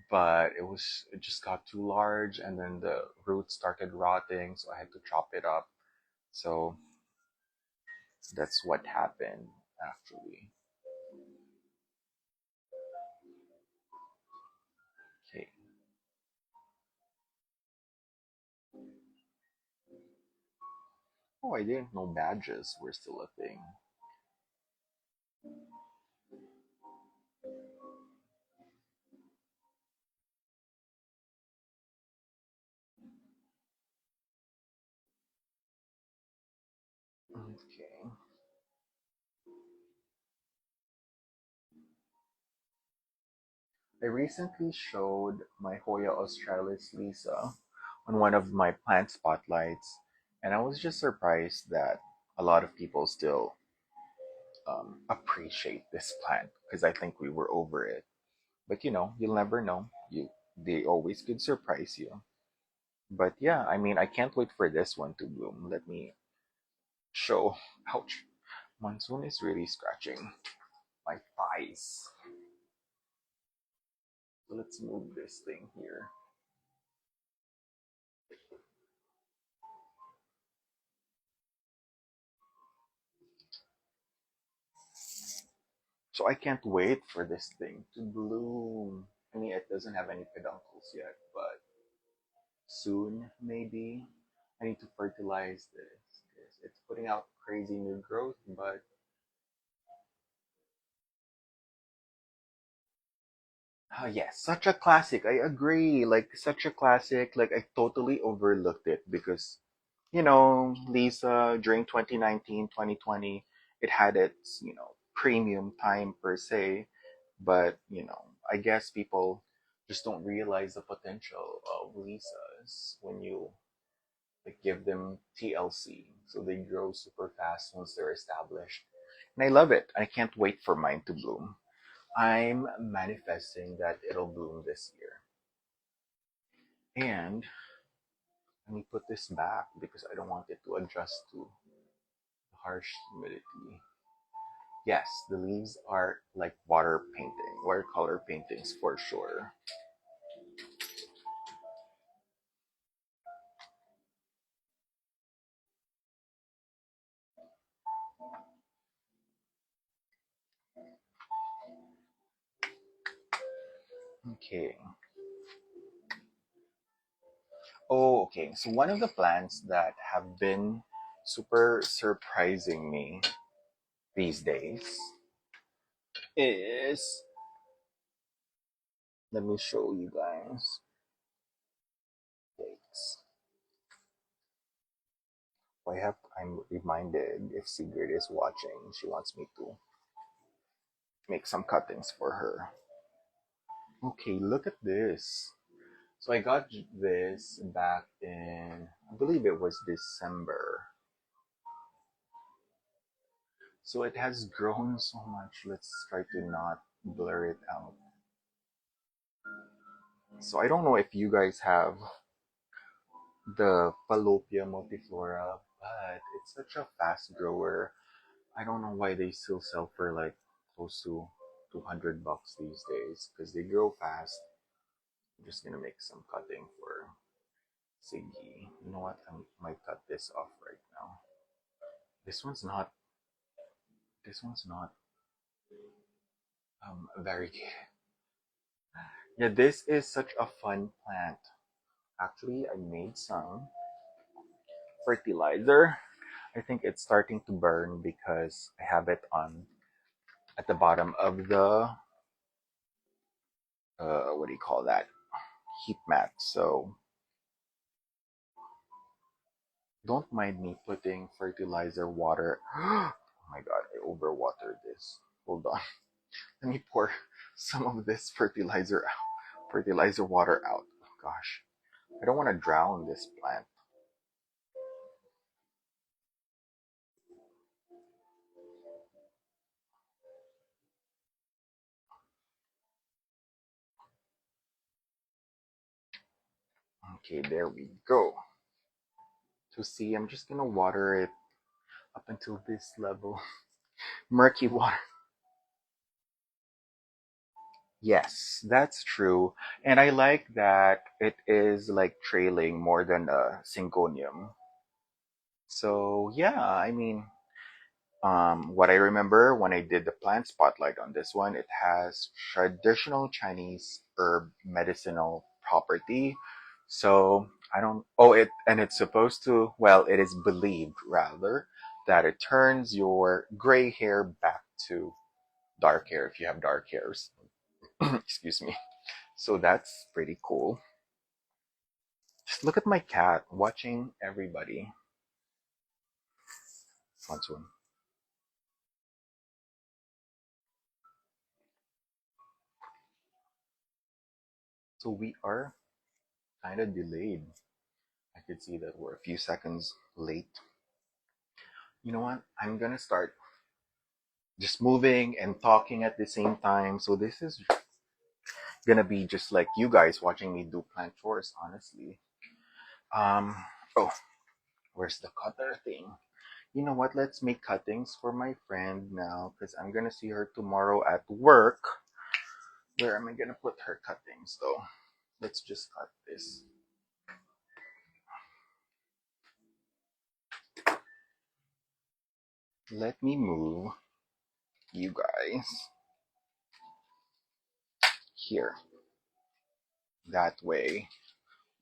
but it just got too large and then the roots started rotting, so I had to chop it up. So that's what happened actually. Okay. Oh, I didn't know badges were still a thing. Okay. I recently showed my Hoya australis Lisa on one of my plant spotlights, and I was just surprised that a lot of people still appreciate this plant because I think we were over it. But you'll never know. They always could surprise you. But yeah, I mean, I can't wait for this one to bloom. Let me show. Ouch! Monsoon is really scratching my thighs. So let's move this thing here. So I can't wait for this thing to bloom. I mean, it doesn't have any peduncles yet, but soon maybe. I need to fertilize this because it's putting out crazy new growth, but yes, such a classic. I agree. Like such a classic. Like I totally overlooked it because Lisa during 2019, 2020, it had its, premium time per se, but I guess people just don't realize the potential of Lisas when you like give them TLC, so they grow super fast once they're established. And I love it. I can't wait for mine to bloom. I'm manifesting that it'll bloom this year. And let me put this back because I don't want it to adjust to the harsh humidity. Yes, the leaves are like watercolor paintings for sure. Okay. Oh, okay. So one of the plants that have been super surprising me these days is, let me show you guys. Thanks. I'm reminded if Sigrid is watching, she wants me to make some cuttings for her. Okay, look at this. So I got this back in, I believe it was December. So it has grown so much. Let's try to not blur it out. So I don't know if you guys have the Falopia multiflora, but it's such a fast grower. I don't know why they still sell for like close to 200 bucks these days because they grow fast. I'm just gonna make some cutting for Siggy. You know what? I might cut this off right now. This one's not. This one's not very. Yeah, this is such a fun plant. Actually, I made some fertilizer. I think it's starting to burn because I have it on at the bottom of the what do you call that, heat mat. So don't mind me putting fertilizer water. Oh my god, I overwatered this. Hold on. Let me pour some of this fertilizer water out. Oh, gosh. I don't want to drown this plant. Okay, there we go. So see, I'm just gonna water it up until this level. Murky water. Yes, that's true. And I like that it is like trailing more than a syngonium. So yeah, I mean, what I remember when I did the plant spotlight on this one, it has traditional Chinese herb medicinal property. So I don't, oh, it, and it's supposed to, well, it is believed rather that it turns your gray hair back to dark hair if you have dark hairs. Excuse me. So that's pretty cool. Just look at my cat watching everybody. What's one? So we are kind of delayed. I could see that we're a few seconds late. You know what? I'm gonna start just moving and talking at the same time. So this is gonna be just like you guys watching me do plant chores, honestly. Um, oh, where's the cutter thing? You know what? Let's make cuttings for my friend now because I'm gonna see her tomorrow at work. Where am I gonna put her cuttings though? Let's just cut this. Let me move you guys here. That way.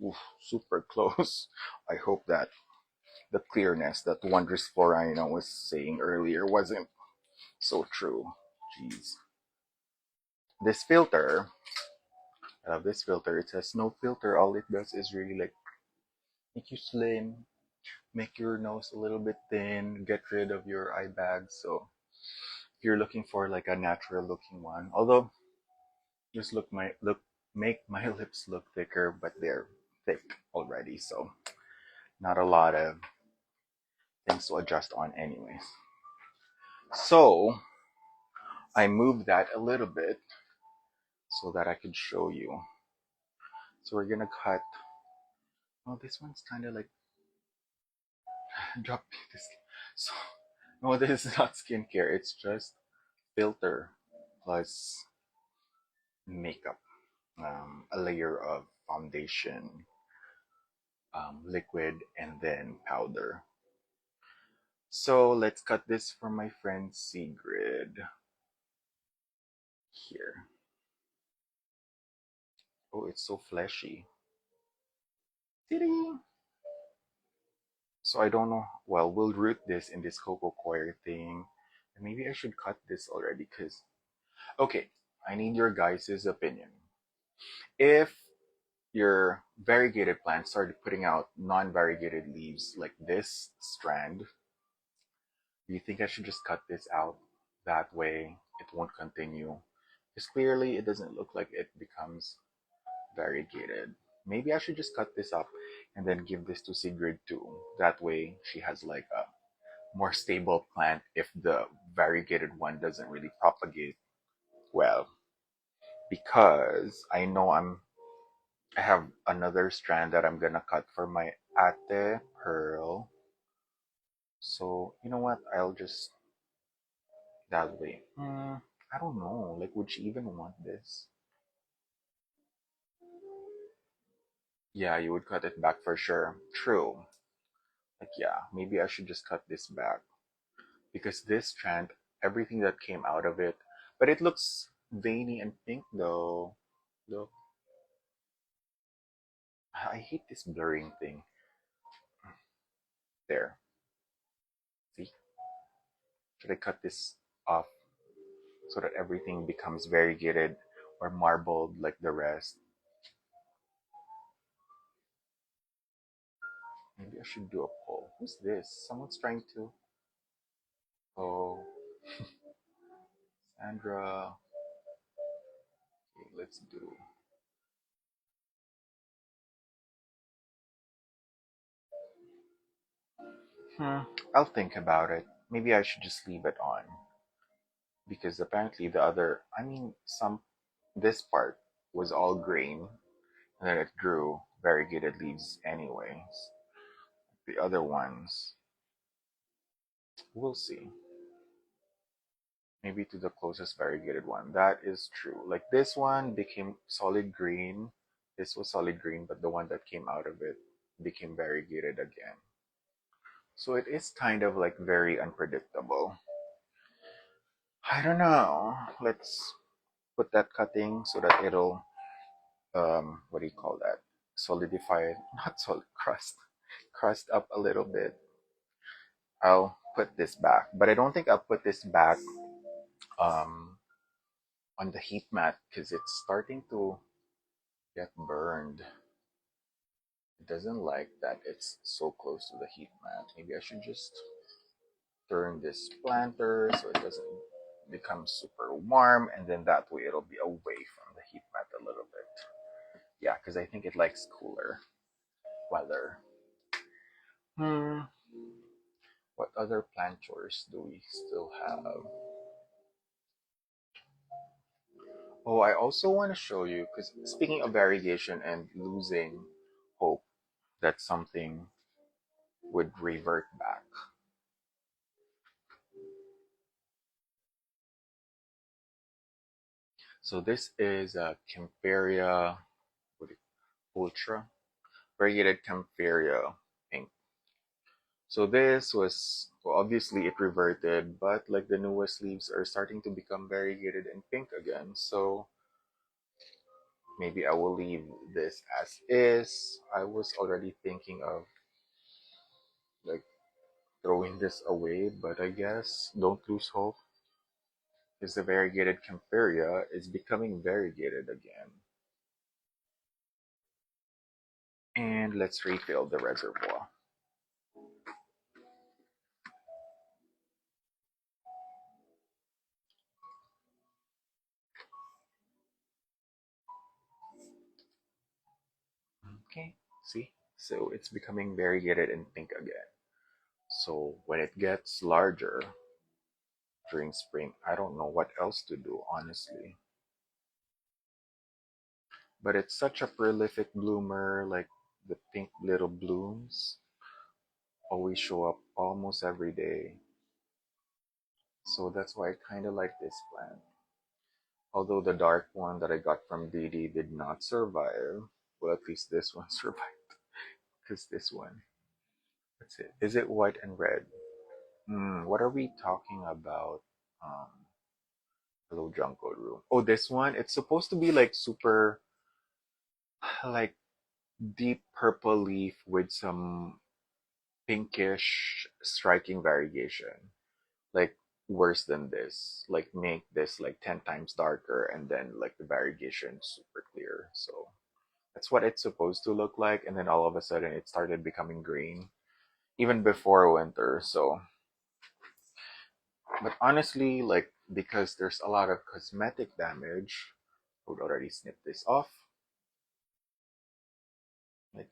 Oof, super close. I hope that the clearness that Wondrous Florina was saying earlier wasn't so true. Jeez. This filter, I love this filter. It has no filter. All it does is really like make you slim, make your nose a little bit thin, get rid of your eye bags. So if you're looking for like a natural looking one, although just make my lips look thicker, but they're thick already, so not a lot of things to adjust on anyways. So I moved that a little bit so that I could show you. So we're gonna cut. Oh, this one's kind of like drop this. So no, this is not skincare. It's just filter plus makeup, a layer of foundation, liquid, and then powder. So let's cut this for my friend Sigrid here. Oh, it's so fleshy. Ta-da! So I don't know. Well, we'll root this in this cocoa coir thing. And maybe I should cut this already because, okay, I need your guys' opinion. If your variegated plant started putting out non-variegated leaves like this strand, do you think I should just cut this out? That way it won't continue. Because clearly it doesn't look like it becomes variegated. Maybe I should just cut this up and then give this to Sigrid too. That way she has like a more stable plant if the variegated one doesn't really propagate well. Because I have another strand that I'm gonna cut for my ate pearl. So you know what? I'll just that way. I don't know. Like, would she even want this? Yeah, you would cut it back for sure. True. Like, yeah, maybe I should just cut this back because this strand, everything that came out of it, but it looks veiny and pink though. Look, I hate this blurring thing. There. See, should I cut this off so that everything becomes variegated or marbled like the rest? Maybe I should do a poll. Who's this? Someone's trying to. Oh, Sandra. Okay, let's do. Hmm, I'll think about it. Maybe I should just leave it on because apparently the other, this part was all green and then it grew variegated leaves anyways. The other ones, we'll see. Maybe to the closest variegated one. That is true. Like this one became solid green. This was solid green, but the one that came out of it became variegated again. So it is kind of like very unpredictable. I don't know. Let's put that cutting so that it'll what do you call that? Solidify it. Not solid crust up a little bit. I'll put this back, but I don't think I'll put this back um on the heat mat because it's starting to get burned. It doesn't like that it's so close to the heat mat. Maybe I should just turn this planter so it doesn't become super warm, and then that way it'll be away from the heat mat a little bit. Yeah, because I think it likes cooler weather. Hmm. What other plant chores do we still have? Oh, I also want to show you because speaking of variegation and losing hope that something would revert back. So this is a Campharia ultra variegated Campharia pink. So this was well, obviously it reverted, but like the newest leaves are starting to become variegated and pink again. So maybe I will leave this as is. I was already thinking of like throwing this away, but I guess don't lose hope because the variegated Campharia is becoming variegated again. And let's refill the reservoir. Okay, see? So it's becoming variegated and pink again. So when it gets larger during spring, I don't know what else to do, honestly. But it's such a prolific bloomer, like the pink little blooms always show up almost every day. So that's why I kind of like this plant. Although the dark one that I got from Didi did not survive, well, at least this one survived. Because this one, that's it. Is it white and red? What are we talking about? Um, Hello, Jungle Room. Oh, this one. It's supposed to be like super, like deep purple leaf with some pinkish striking variegation. Like worse than this. Like make this like 10 times darker and then like the variegation super clear. So that's what it's supposed to look like. And then all of a sudden it started becoming green even before winter. So, but honestly, like because there's a lot of cosmetic damage, I would already snip this off. Like,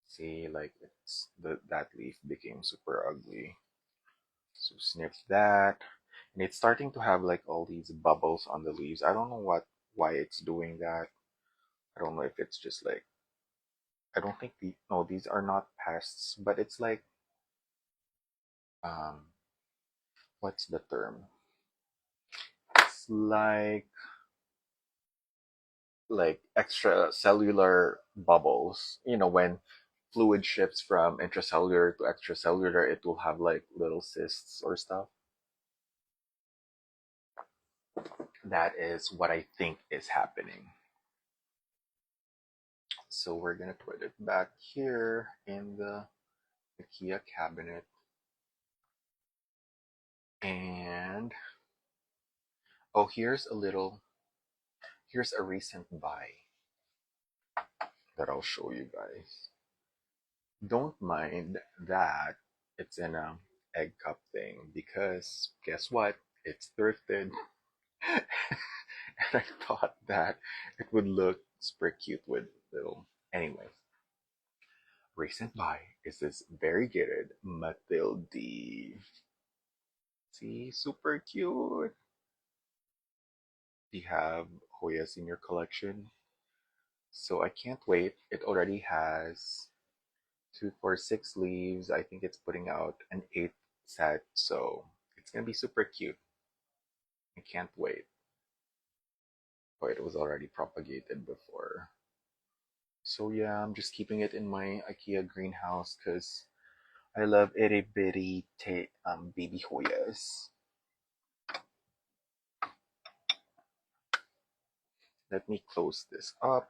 see, like that leaf became super ugly. So snip that. And it's starting to have like all these bubbles on the leaves. I don't know why it's doing that. I don't know if it's just like, I don't think no, these are not pests, but it's like, um what's the term? It's like extracellular bubbles. When fluid shifts from intracellular to extracellular, it will have like little cysts or stuff. That is what I think is happening. So we're gonna put it back here in the IKEA cabinet. And oh, here's a recent buy that I'll show you guys. Don't mind that it's in a egg cup thing because guess what? It's thrifted. And I thought that it would look super cute with little. Anyway, recent buy is this variegated Matilde. See, super cute. You have Hoyas in your collection. So I can't wait. It already has 2, 4, 6 leaves. I think it's putting out an eighth set. So it's going to be super cute. I can't wait. Oh, it was already propagated before. So yeah, I'm just keeping it in my IKEA greenhouse because I love itty bitty baby Hoyas. Let me close this up.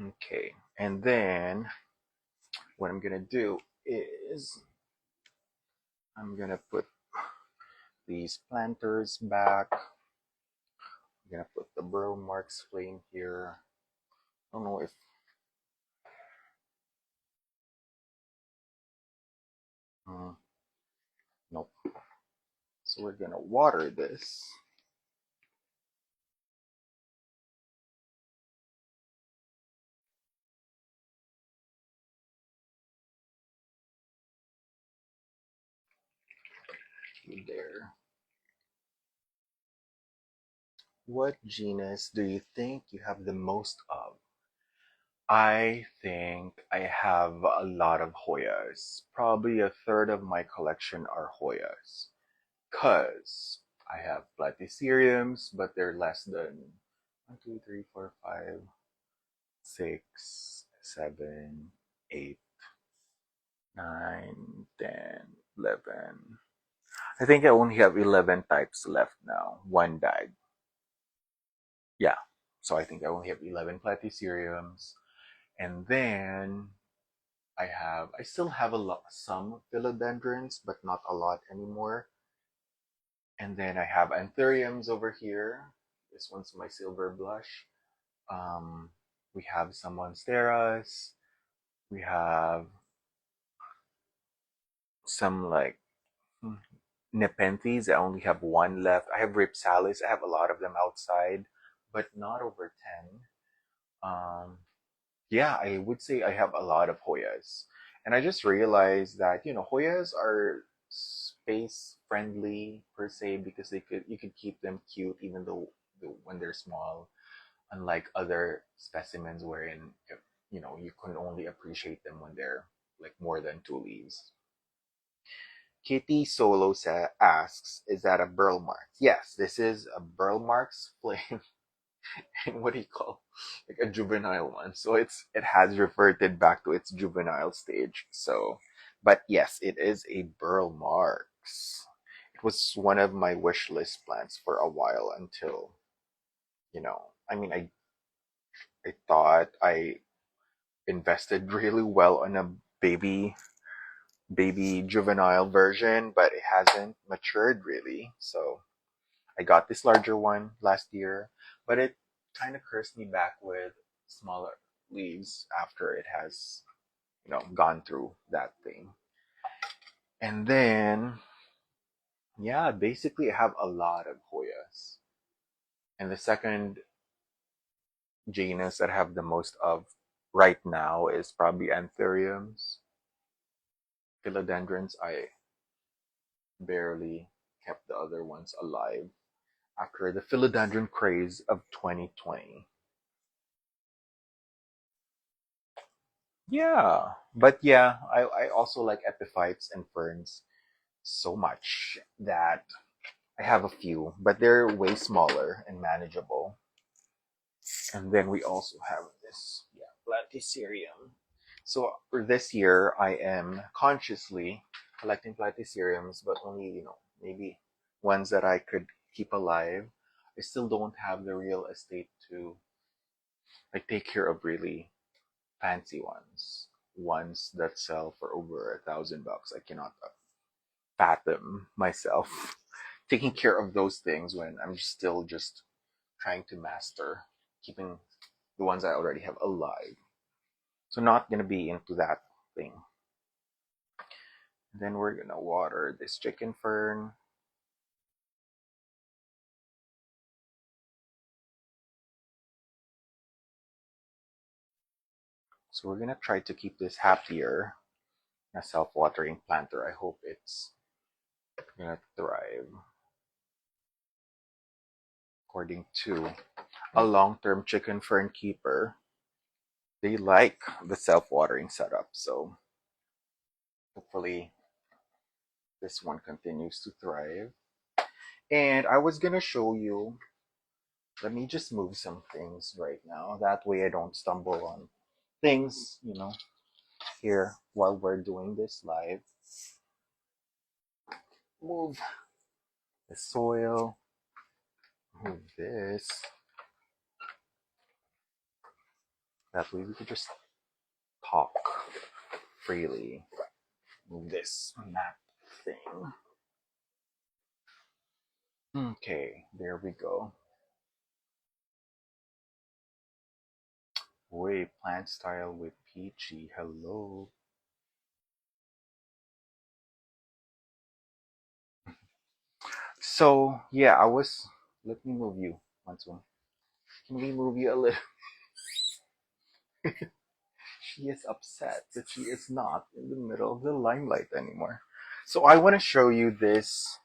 Okay, and then what I'm gonna do is I'm gonna put these planters back. I'm gonna put the burrow marks flame here. I don't know if uh, nope. So we're gonna water this. There. What genus do you think you have the most of? I think I have a lot of Hoyas. Probably a third of my collection are Hoyas. Cause I have platyceriums, but they're less than 1, 2, 3, 4, 5, 6, 7, 8, 9, 10, 11. I think I only have 11 types left now. One died. Yeah. So I think I only have 11 platyceriums. And then I still have some philodendrons, but not a lot anymore. And then I have anthuriums over here. This one's my silver blush. Um, we have some monsteras. We have some like nepenthes. I only have one left. I have ripsalis. I have a lot of them outside, but not over 10. Um, yeah, I would say I have a lot of Hoyas. And I just realized that, Hoyas are space friendly per se because you could keep them cute even though when they're small, unlike other specimens wherein you can only appreciate them when they're like more than 2 leaves. Kitty Solo asks, "Is that a burl mark?" Yes, this is a burl marks flame. And what do you call like a juvenile one? So it has reverted back to its juvenile stage. So, but yes, it is a burl marks. It was one of my wish list plants for a while until I mean, I thought I invested really well on a baby juvenile version, but it hasn't matured really. So I got this larger one last year, but it kind of cursed me back with smaller leaves after it has, gone through that thing. And then Yeah, basically I have a lot of Hoyas. And the second genus that I have the most of right now is probably anthuriums. Philodendrons, I barely kept the other ones alive after the philodendron craze of 2020. Yeah, but yeah, I also like epiphytes and ferns so much that I have a few, but they're way smaller and manageable. And then we also have this, yeah, platycerium. So for this year, I am consciously collecting platyceriums, but only, maybe ones that I could keep alive. I still don't have the real estate to like take care of really fancy ones that sell for over $1,000. I cannot fathom myself taking care of those things when I'm still just trying to master keeping the ones I already have alive. So not gonna be into that thing. Then we're gonna water this chicken fern. So we're gonna try to keep this happier. A self-watering planter. I hope it's gonna thrive according to a long-term chicken fern keeper. They like the self-watering setup, so hopefully this one continues to thrive. And I was gonna show you, let me just move some things right now. That way I don't stumble on things, here while we're doing this live. Move the soil, move this. That way we could just talk freely. Move this map thing. Okay, there we go. Wait, plant style with peachy. Hello. So yeah, I was. Let me move you once more. Can we move you a little? She is upset that she is not in the middle of the limelight anymore. So I want to show you this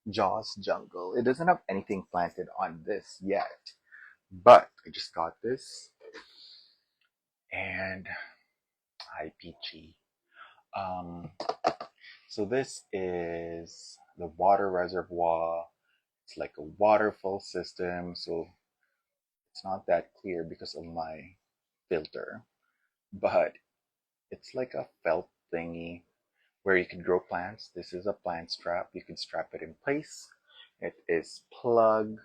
Jaws jungle. It doesn't have anything planted on this yet, but I just got this, and hi Peachy. Um, so this is the water reservoir. It's like a waterfall system, so it's not that clear because of my filter, but it's like a felt thingy where you can grow plants. This is a plant strap. You can strap it in place. It is plugged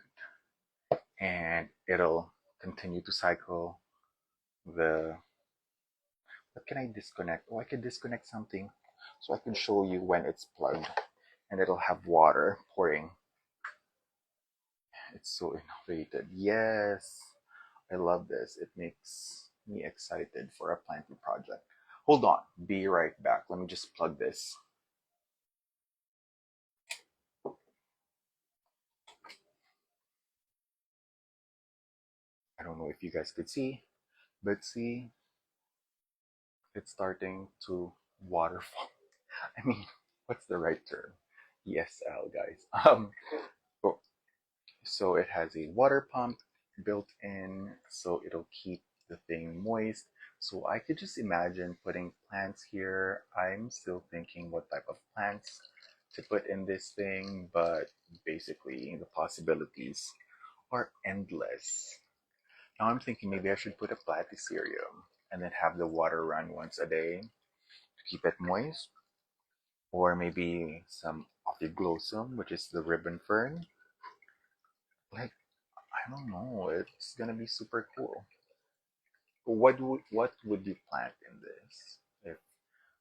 and it'll continue to cycle the. What can I disconnect? Oh, I can disconnect something so I can show you when it's plugged and it'll have water pouring. It's so innovative. Yes, I love this. It makes me excited for a planting project. Hold on, be right back. Let me just plug this. I don't know if you guys could see, but see, it's starting to waterfall. I mean, what's the right term? ESL, guys. Oh, so it has a water pump built in, so it'll keep the thing moist. So I could just imagine putting plants here. I'm still thinking what type of plants to put in this thing, but basically the possibilities are endless. Now I'm thinking maybe I should put a platycerium and then have the water run once a day to keep it moist, or maybe some ophiglossum, which is the ribbon fern. Like, I don't know, it's gonna be super cool. What would you plant in this if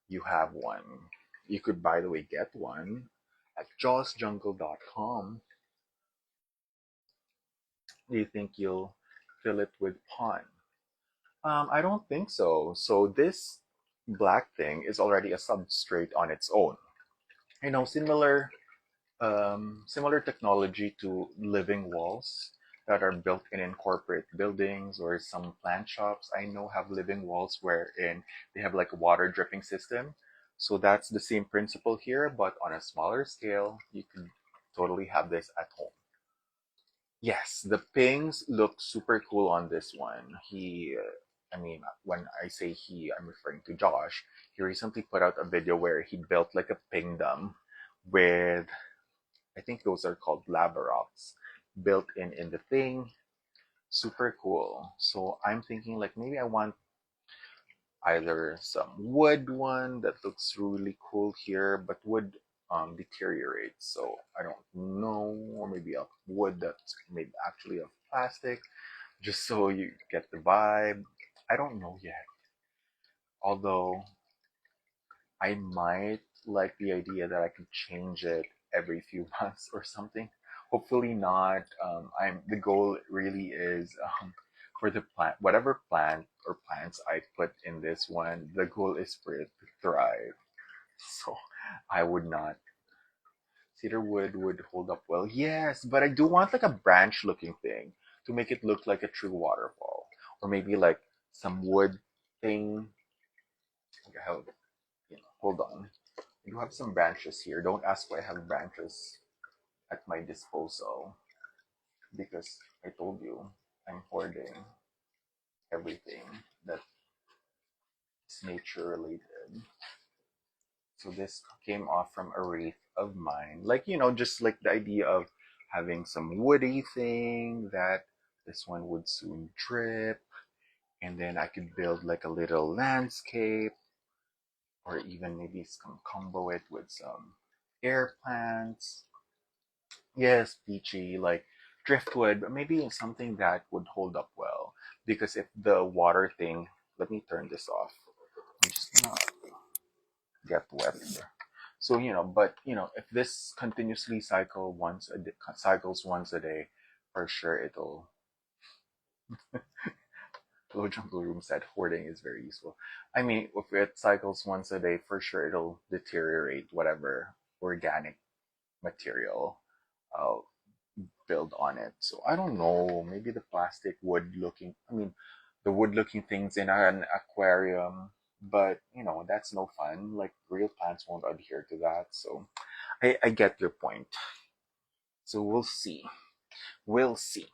you have one? You could, by the way, get one at jawsjungle.com. Do you think you'll fill it with pond? I don't think so. So this black thing is already a substrate on its own. Similar Similar technology to living walls that are built in corporate buildings or some plant shops. I know have living walls wherein they have like a water dripping system. So that's the same principle here, but on a smaller scale, you could totally have this at home. Yes, the pings look super cool on this one. I mean, when I say he, I'm referring to Josh. He recently put out a video where he built like a pingdom with, I think those are called lava rocks, built in the thing. Super cool. So I'm thinking like maybe I want either some wood one that looks really cool here, but wood deteriorates. So I don't know, or maybe a wood that's made actually of plastic, just so you get the vibe. I don't know yet. Although I might like the idea that I could change it every few months or something. Hopefully not. I'm the goal really is for the plant, whatever plant or plants I put in this one. The goal is for it to thrive. So I would not. Cedar wood would hold up well. Yes, but I do want like a branch looking thing to make it look like a true waterfall, or maybe like some wood thing. Okay, hold on. You have some branches here. Don't ask why I have branches at my disposal because I told you I'm hoarding everything that's nature related. So this came off from a wreath of mine. Like, just like the idea of having some woody thing that this one would soon drip. And then I could build like a little landscape or even maybe some combo it with some air plants. Yes, peachy, like driftwood, but maybe something that would hold up well. Because if the water thing, let me turn this off. I'm just gonna get wet here. So but if this continuously cycles once a day, for sure it'll. Low Jungle Room said hoarding is very useful. I mean, if it cycles once a day, for sure it'll deteriorate whatever organic material I'll build on it. So I don't know. Maybe the plastic wood looking. I mean, the wood looking things in an aquarium. But that's no fun. Like real plants won't adhere to that. So I get your point. So we'll see. We'll see.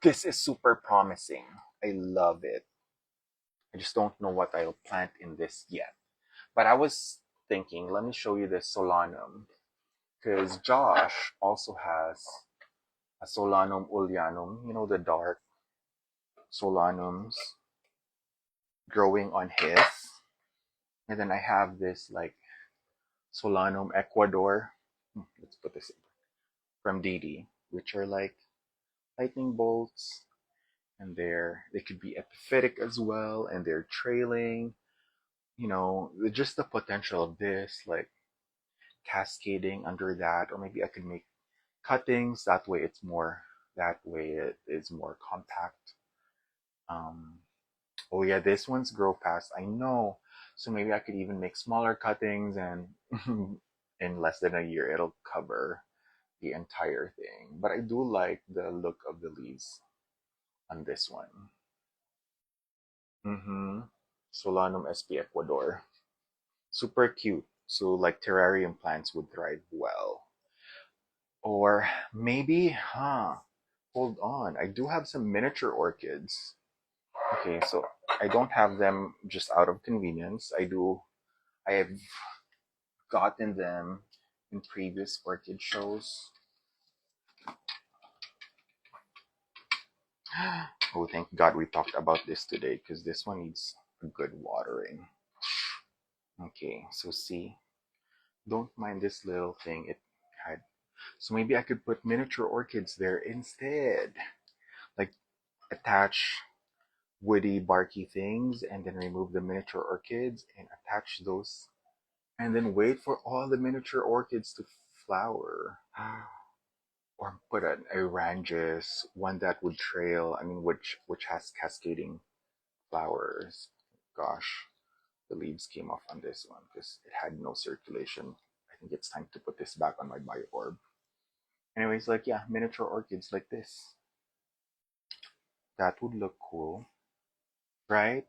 This is super promising. I love it. I just don't know what I'll plant in this yet. But I was thinking, let me show you this solanum. Because Josh also has a Solanum oleanum, the dark solanums growing on his. And then I have this like Solanum Ecuador. Let's put this in from Didi, which are like lightning bolts. And they could be epiphytic as well, and they're trailing. Just the potential of this, like cascading under that, or maybe I could make cuttings. That way it is more compact. Um, oh yeah, this one's grow fast. I know. So maybe I could even make smaller cuttings, and in less than a year, it'll cover the entire thing. But I do like the look of the leaves on this one. Mm-hmm. Solanum sp Ecuador. Super cute. So like terrarium plants would thrive well. Or maybe, hold on. I do have some miniature orchids. Okay, so I don't have them just out of convenience. I have gotten them in previous orchid shows. Oh, thank God we talked about this today because this one needs a good watering. Okay, so see, don't mind this little thing it had. So maybe I could put miniature orchids there instead. Like attach woody, barky things and then remove the miniature orchids and attach those and then wait for all the miniature orchids to flower. Or put an Erangis, one that would trail, I mean, which has cascading flowers. Gosh, the leaves came off on this one because it had no circulation. I think it's time to put this back on my bio orb. Anyways, like yeah, miniature orchids like this. That would look cool, right?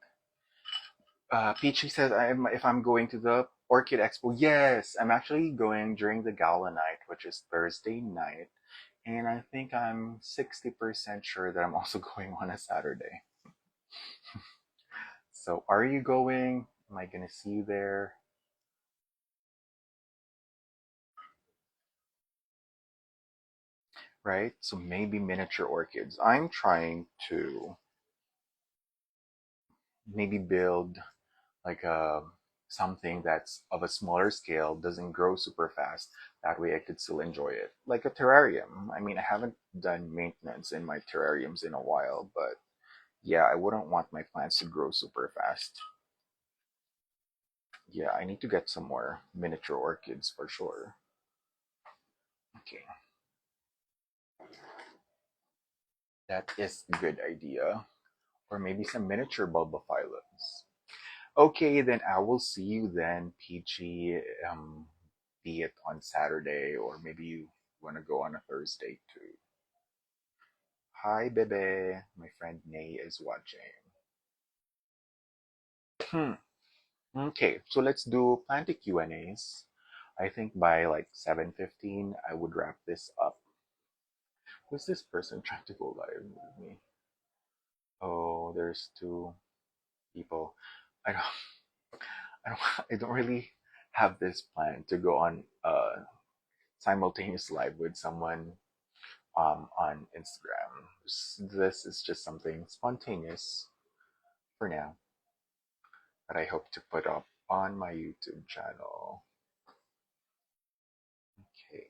Peachy says, if I'm going to the Orchid Expo, yes, I'm actually going during the gala night, which is Thursday night, and I think I'm 60% sure that I'm also going on a Saturday. So, are you going? Am I gonna see you there? Right? So maybe miniature orchids. I'm trying to maybe build like a something that's of a smaller scale, doesn't grow super fast. That way I could still enjoy it. Like a terrarium. I mean, I haven't done maintenance in my terrariums in a while, but yeah, I wouldn't want my plants to grow super fast. Yeah, I need to get some more miniature orchids for sure. Okay, that is a good idea. Or maybe some miniature bulbophyllums. Okay, then I will see you then, Peachy. Be it on Saturday or maybe you want to go on a Thursday too. Hi, Bebe. My friend Nay is watching. Hmm. Okay, so let's do plenty Q&As. I think by like 7:15, I would wrap this up. Who's this person trying to go live with me? Oh, there's two people. I don't, I don't, I don't really have this plan to go on simultaneous live with someone on Instagram. This is just something spontaneous for now that I hope to put up on my YouTube channel. Okay.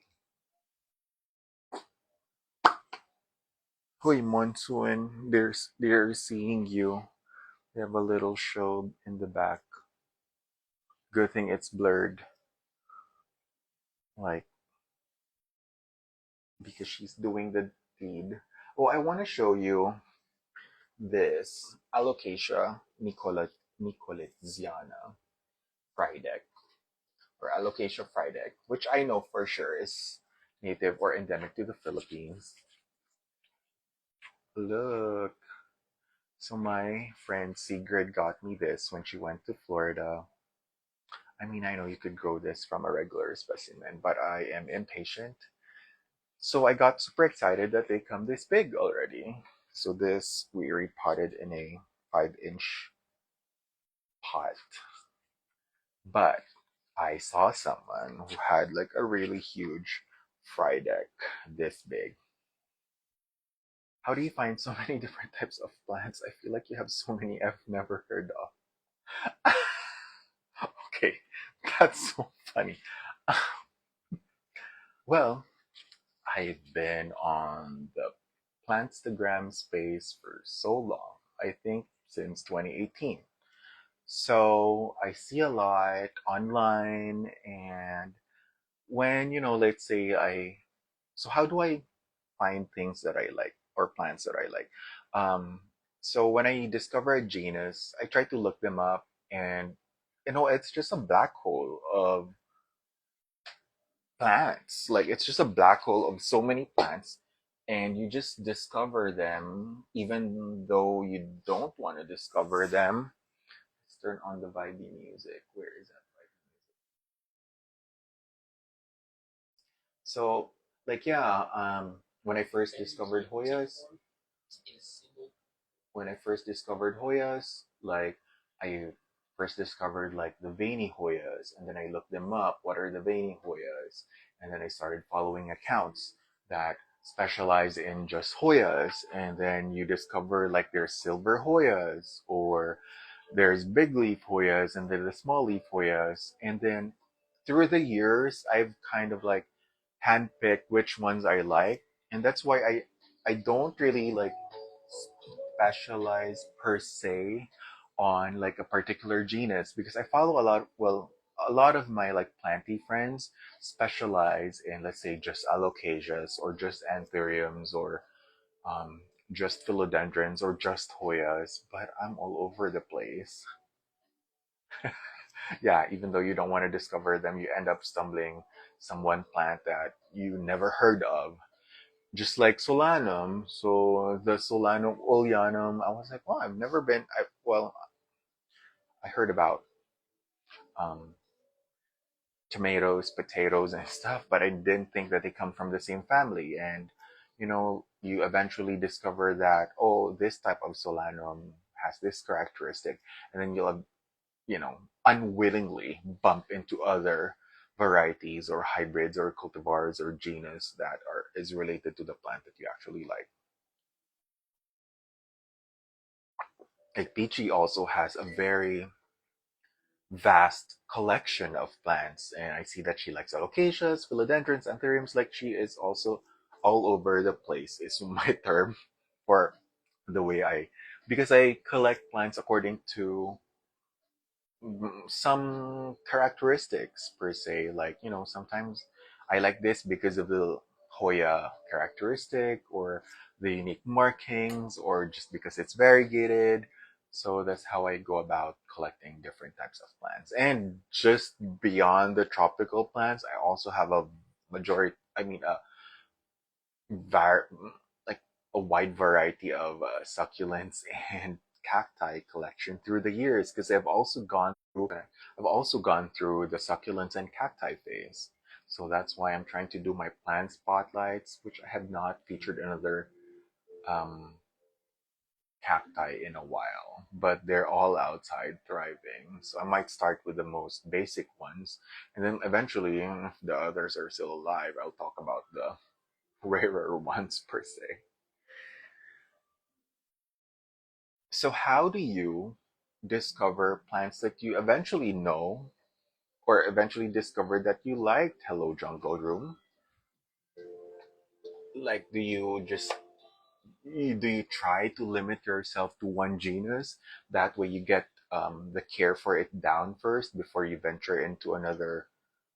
Hoy, Monsoon, they're seeing you. They have a little show in the back. Good thing it's blurred, like because she's doing the deed. Oh, I want to show you this Alocasia nicoleziana Frydek, or Alocasia Frydek, which I know for sure is native or endemic to the Philippines. Look. So my friend Sigrid got me this when she went to Florida. I mean, I know you could grow this from a regular specimen, but I am impatient. So I got super excited that they come this big already. So this we repotted in a 5-inch pot. But I saw someone who had like a really huge fry deck this big. How do you find so many different types of plants? I feel like you have so many I've never heard of. Okay, that's so funny. Well, I've been on the Plantstagram space for so long. I think since 2018. So I see a lot online, and when, let's say so how do I find things that I like or plants that I like? Um, so when I discover a genus, I try to look them up, and it's just a black hole of plants. Like it's just a black hole of so many plants, and you just discover them even though you don't want to discover them. Let's turn on the vibey music. Where is that vibey music? So, like yeah, when I first discovered Hoyas, like I first discovered like the veiny Hoyas, and then I looked them up. What are the veiny Hoyas? And then I started following accounts that specialize in just Hoyas, and then you discover like there's silver Hoyas, or there's big leaf Hoyas, and then the small leaf Hoyas, and then through the years I've kind of like handpicked which ones I like, and that's why I don't really like specialize per se on like a particular genus, because I follow a lot of my like planty friends specialize in, let's say, just alocasias or just anthuriums or um, just philodendrons or just Hoyas, but I'm all over the place. Yeah, even though you don't want to discover them, you end up stumbling some one plant that you never heard of. Just like Solanum. So the Solanum oleanum, I was like, oh, I've never been. Well, I heard about um, tomatoes, potatoes, and stuff, but I didn't think that they come from the same family. And you eventually discover that, oh, this type of Solanum has this characteristic, and then you'll unwillingly bump into other varieties or hybrids or cultivars or genus that are is related to the plant that you actually like. Like Peachy also has a very vast collection of plants, and I see that she likes alocasias, philodendrons, anthuriums. Like she is also all over the place. Is my term for the way because I collect plants according to some characteristics per se. Like, sometimes I like this because of the Hoya characteristic or the unique markings or just because it's variegated. So that's how I go about collecting different types of plants. And just beyond the tropical plants, I also have a majority, I mean, var- like a wide variety of succulents and cacti collection through the years because I've also gone through the succulents and cacti phase. So that's why I'm trying to do my plant spotlights, which I have not featured another um, cacti in a while, but they're all outside thriving. So I might start with the most basic ones, and then eventually, if the others are still alive, I'll talk about the rarer ones per se. So, how do you discover plants that you eventually know or eventually discover that you liked? Hello, Jungle Room. Like, do you try to limit yourself to one genus? That way, you get the care for it down first before you venture into another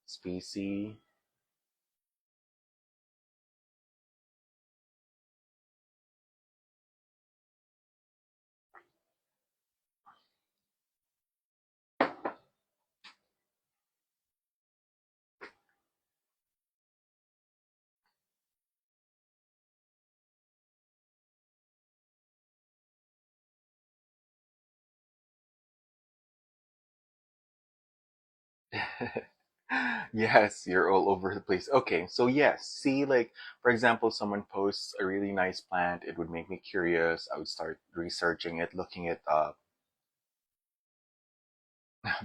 species. Yes, you're all over the place. Okay, so yes, see, like, for example, someone posts a really nice plant, it would make me curious. I would start researching it, looking it up.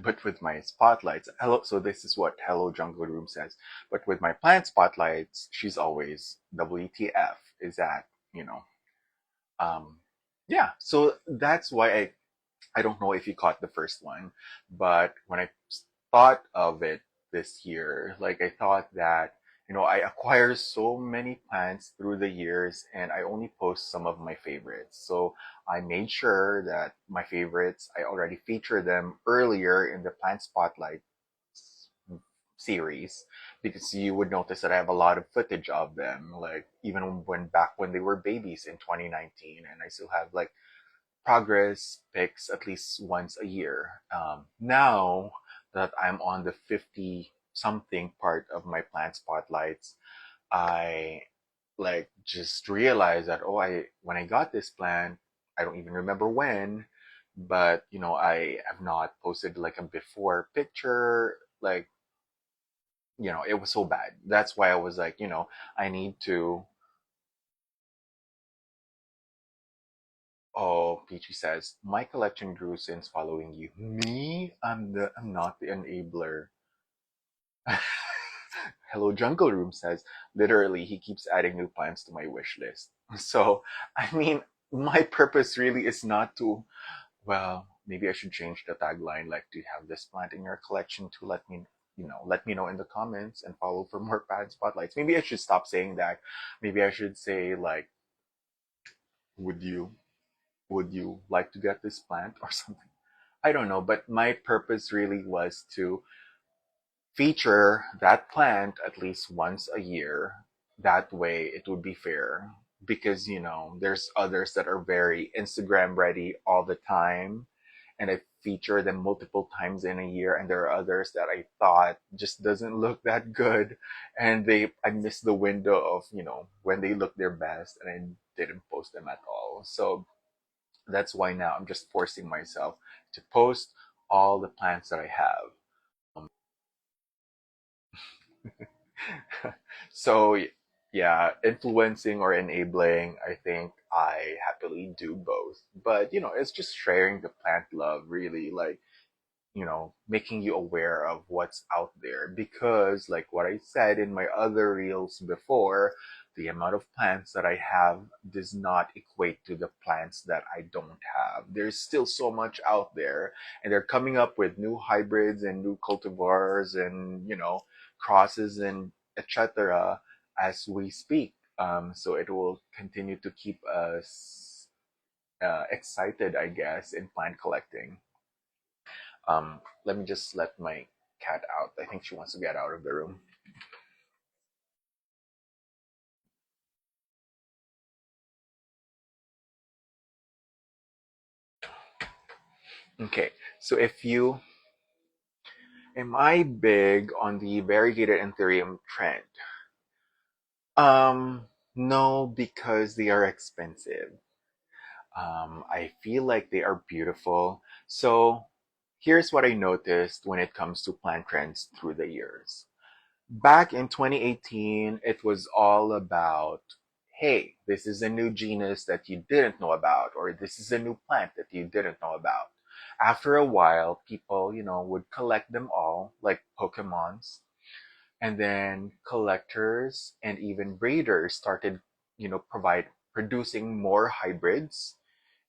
But with my spotlights, hello, so this is what Hello Jungle Room says. But with my plant spotlights, she's always WTF. Is that, you know, um, yeah, so that's why I don't know if you caught the first one, but when I thought of it this year, like I thought that, I acquire so many plants through the years and I only post some of my favorites. So I made sure that my favorites, I already featured them earlier in the plant spotlight series because you would notice that I have a lot of footage of them, like even when they were babies in 2019, and I still have like progress pics at least once a year. Now that I'm on the 50 something part of my plant spotlights, I like just realized that, oh, I when I got this plant, I don't even remember when, but I have not posted like a before picture. Like, it was so bad. That's why I was like, I need to. Oh, Peachy says, my collection grew since following you. Me? I'm not the enabler. Hello, Jungle Room says, literally, he keeps adding new plants to my wish list. So, I mean, my purpose really is not to, well, maybe I should change the tagline, like, do you have this plant in your collection to let me know in the comments and follow for more plant spotlights. Maybe I should stop saying that. Maybe I should say, like, would you, would you like to get this plant or something? I don't know, but my purpose really was to feature that plant at least once a year. That way it would be fair because there's others that are very Instagram ready all the time. And I feature them multiple times in a year, and there are others that I thought just doesn't look that good, and they I missed the window of when they look their best, and I didn't post them at all. So that's why now I'm just forcing myself to post all the plants that I have. Um, so yeah, influencing or enabling, I think I happily do both. But it's just sharing the plant love, really, like making you aware of what's out there. Because, like what I said in my other reels before, the amount of plants that I have does not equate to the plants that I don't have. There's still so much out there, and they're coming up with new hybrids and new cultivars and, crosses and etc. as we speak. So it will continue to keep us excited, I guess, in plant collecting. Let me just let my cat out. I think she wants to get out of the room. Okay, so am I big on the variegated anthurium trend? Um, no, because they are expensive. I feel like they are beautiful. So here's what I noticed when it comes to plant trends through the years. Back in 2018, it was all about, hey, this is a new genus that you didn't know about, or this is a new plant that you didn't know about. After a while, people, would collect them all, like Pokemons, and then collectors and even breeders started, producing more hybrids,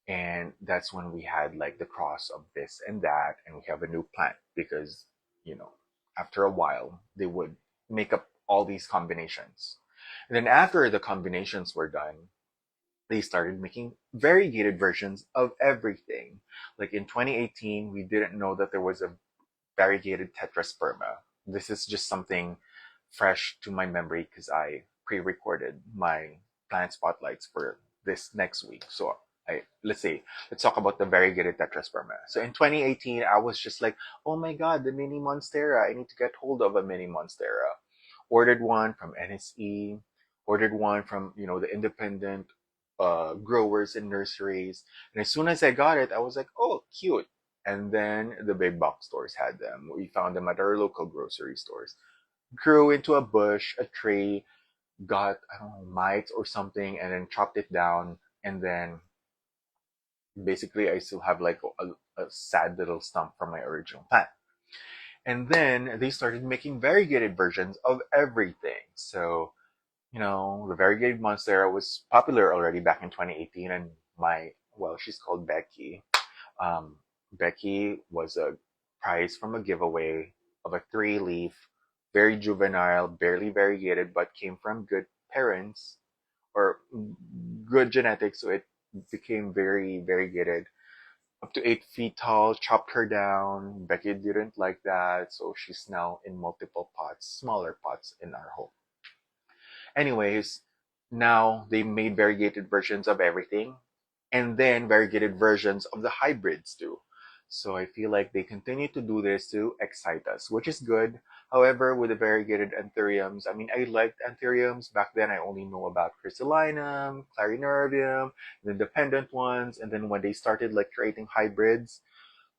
and that's when we had like the cross of this and that, and we have a new plant because you know after a while they would make up all these combinations, and then after the combinations were done, they started making variegated versions of everything. Like in 2018, we didn't know that there was a variegated tetrasperma. This is just something fresh to my memory because I pre-recorded my plant spotlights for this next week. So let's talk about the variegated tetrasperma. So in 2018, I was just like, oh my god, the mini monstera! I need to get hold of a mini monstera. Ordered one from NSE. Ordered one from the independent growers and nurseries. And as soon as I got it, I was like, oh, cute. And then the big box stores had them. We found them at our local grocery stores. Grew into a bush, a tree, got, I don't know, mites or something, and then chopped it down. And then basically, I still have like a sad little stump from my original plant. And then they started making variegated versions of everything. So, the variegated Monstera was popular already back in 2018. And she's called Becky. Um, Becky was a prize from a giveaway of a three-leaf, very juvenile, barely variegated, but came from good parents or good genetics, so it became very variegated. Up to 8 feet tall, chopped her down. Becky didn't like that, so she's now in multiple pots, smaller pots in our home. Anyways, now they made variegated versions of everything, and then variegated versions of the hybrids too. So I feel like they continue to do this to excite us, which is good. However, with the variegated anthuriums, I mean, I liked anthuriums. Back then, I only know about crystallinum, clarinervium, the dependent ones. And then when they started like creating hybrids,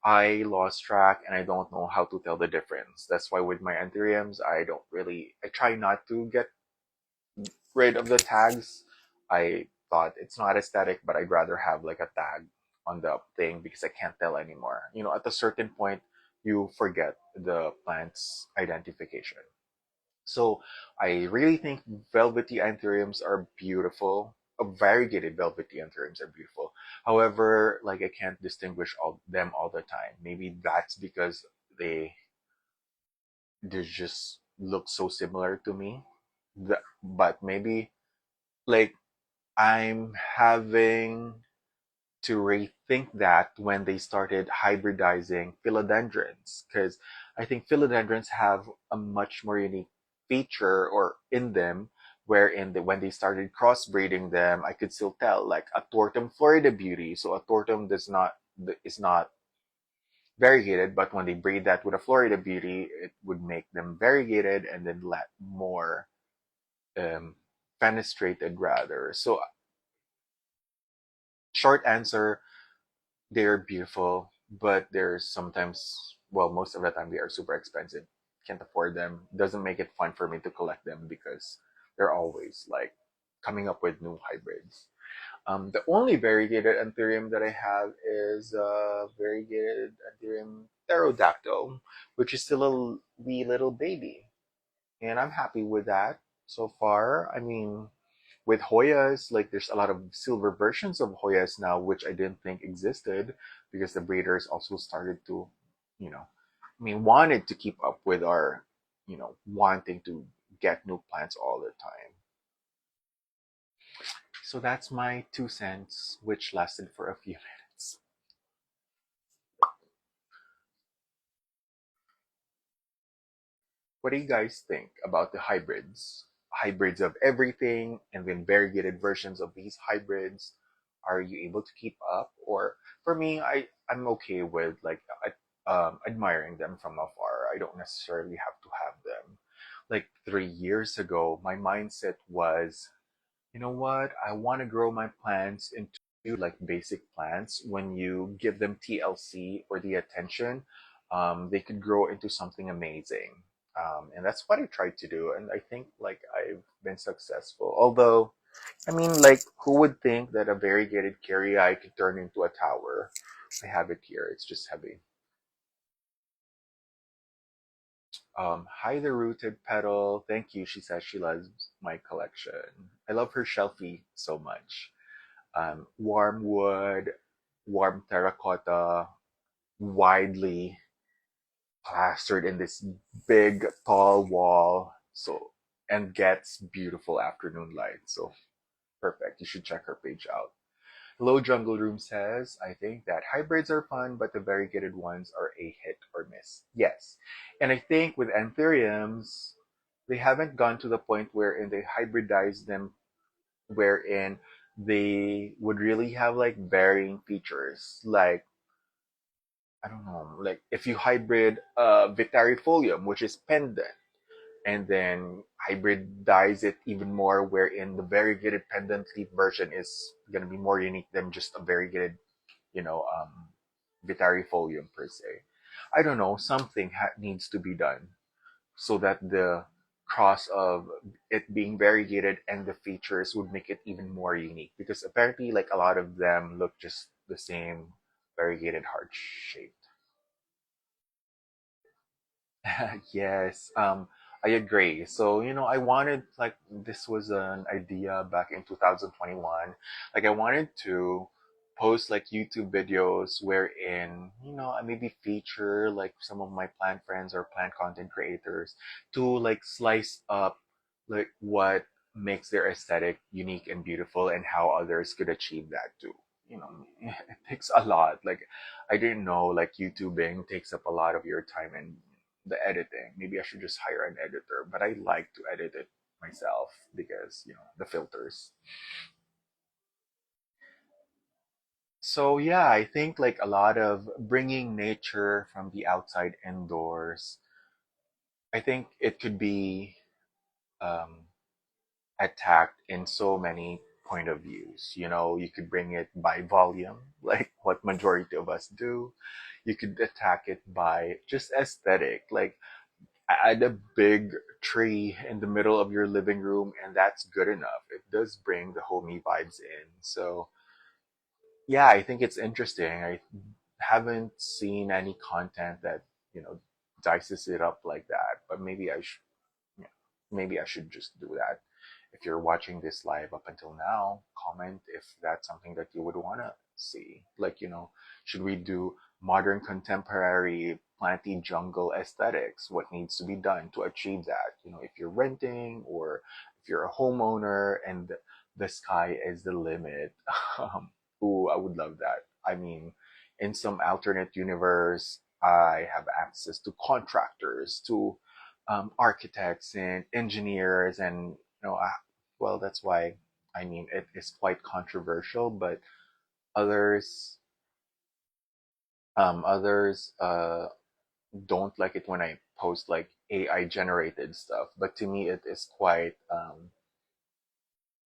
I lost track and I don't know how to tell the difference. That's why with my anthuriums, I try not to get rid of the tags. I thought it's not aesthetic, but I'd rather have like a tag on the thing because I can't tell anymore. At a certain point, you forget the plant's identification. So I really think velvety anthuriums are beautiful. Variegated velvety anthuriums are beautiful. However, like I can't distinguish all the time. Maybe that's because they just look so similar to me. But maybe like I'm having to rethink that when they started hybridizing philodendrons, because I think philodendrons have a much more unique feature or in them, wherein when they started crossbreeding them, I could still tell like a tortum Florida beauty. So a tortum is not variegated, but when they braid that with a Florida Beauty, it would make them variegated and then let more um, fenestrated rather. So short answer, they're beautiful, but there's sometimes, well, most of the time they are super expensive. Can't afford them. Doesn't make it fun for me to collect them because they're always like coming up with new hybrids. The only variegated anthurium that I have is variegated anthurium pterodactyl, which is still a wee little baby, and I'm happy with that so far. I mean, with Hoyas, like there's a lot of silver versions of Hoyas now, which I didn't think existed because the breeders also started to, you know, I mean, wanted to keep up with our, wanting to get new plants all the time. So that's my 2 cents, which lasted for a few minutes. What do you guys think about the hybrids? Hybrids of everything and then variegated versions of these hybrids. Are you able to keep up? Or for me, I'm okay with like admiring them from afar. I don't necessarily have to have them. Like 3 years ago, my mindset was, you know what? I want to grow my plants into like basic plants. When you give them TLC or the attention, they could grow into something amazing. And that's what I tried to do. And I think like I've been successful. Although, I mean, like, who would think that a variegated carry could turn into a tower? I have it here. It's just heavy. Hi, the rooted petal. Thank you. She says she loves my collection. I love her shelfie so much. Warm wood, warm terracotta, widely plastered in this big, tall wall. So, and gets beautiful afternoon light. So, perfect. You should check her page out. Hello Jungle Room says, I think that hybrids are fun, but the variegated ones are a hit or miss. Yes. And I think with anthuriums, they haven't gone to the point wherein they hybridize them wherein they would really have like varying features. Like, I don't know, like if you hybrid Vitarifolium, which is pendant, and then hybridize it even more, wherein the variegated pendant leaf version is going to be more unique than just a variegated, you know, Vitarifolium per se. I don't know, something needs to be done so that the cross of it being variegated and the features would make it even more unique because apparently like a lot of them look just the same variegated heart shape. Yes, I agree. So, I wanted like this was an idea back in 2021. Like I wanted to post like YouTube videos wherein, I maybe feature like some of my plant friends or plant content creators to like slice up like what makes their aesthetic unique and beautiful and how others could achieve that too. It takes a lot. Like I didn't know like YouTubing takes up a lot of your time and the editing. Maybe I should just hire an editor, but I like to edit it myself because, the filters. So, yeah, I think like a lot of bringing nature from the outside indoors, I think it could be um, attacked in so many point of views. You could bring it by volume, like what majority of us do. You could attack it by just aesthetic, like add a big tree in the middle of your living room and that's good enough. It does bring the homey vibes in. So yeah, I think it's interesting. I haven't seen any content that, dices it up like that, but yeah, maybe I should just do that. If you're watching this live up until now, comment if that's something that you would want to see. Like, should we do modern contemporary planty jungle aesthetics? What needs to be done to achieve that? If you're renting or if you're a homeowner and the sky is the limit. Ooh, I would love that. I mean, in some alternate universe, I have access to contractors, to architects and engineers, and well, that's why I mean it is quite controversial, but others Others don't like it when I post like AI generated stuff, but to me it is quite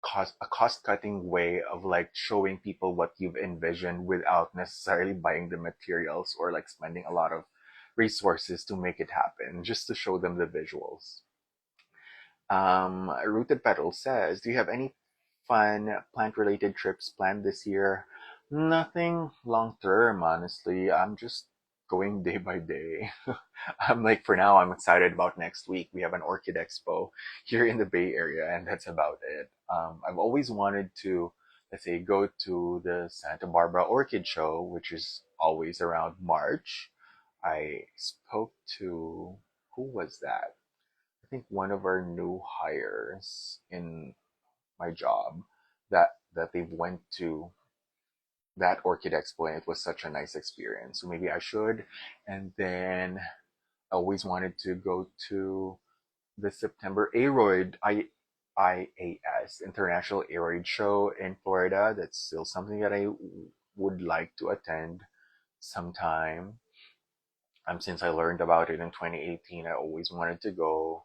cost cutting way of like showing people what you've envisioned without necessarily buying the materials or like spending a lot of resources to make it happen, just to show them the visuals. Rooted Petal says, do you have any fun plant related trips planned this year? Nothing long term, honestly. I'm just going day by day. I'm like, for now, I'm excited about next week. We have an Orchid Expo here in the Bay Area, and that's about it. I've always wanted to, let's say, go to the Santa Barbara Orchid Show, which is always around March. I spoke to, who was that? I think one of our new hires in my job that they went to that Orchid Expo and it was such a nice experience. So maybe I should. And then I always wanted to go to the September IAS International Aroid Show in Florida. That's still something that I would like to attend sometime. Since I learned about it in 2018, I always wanted to go.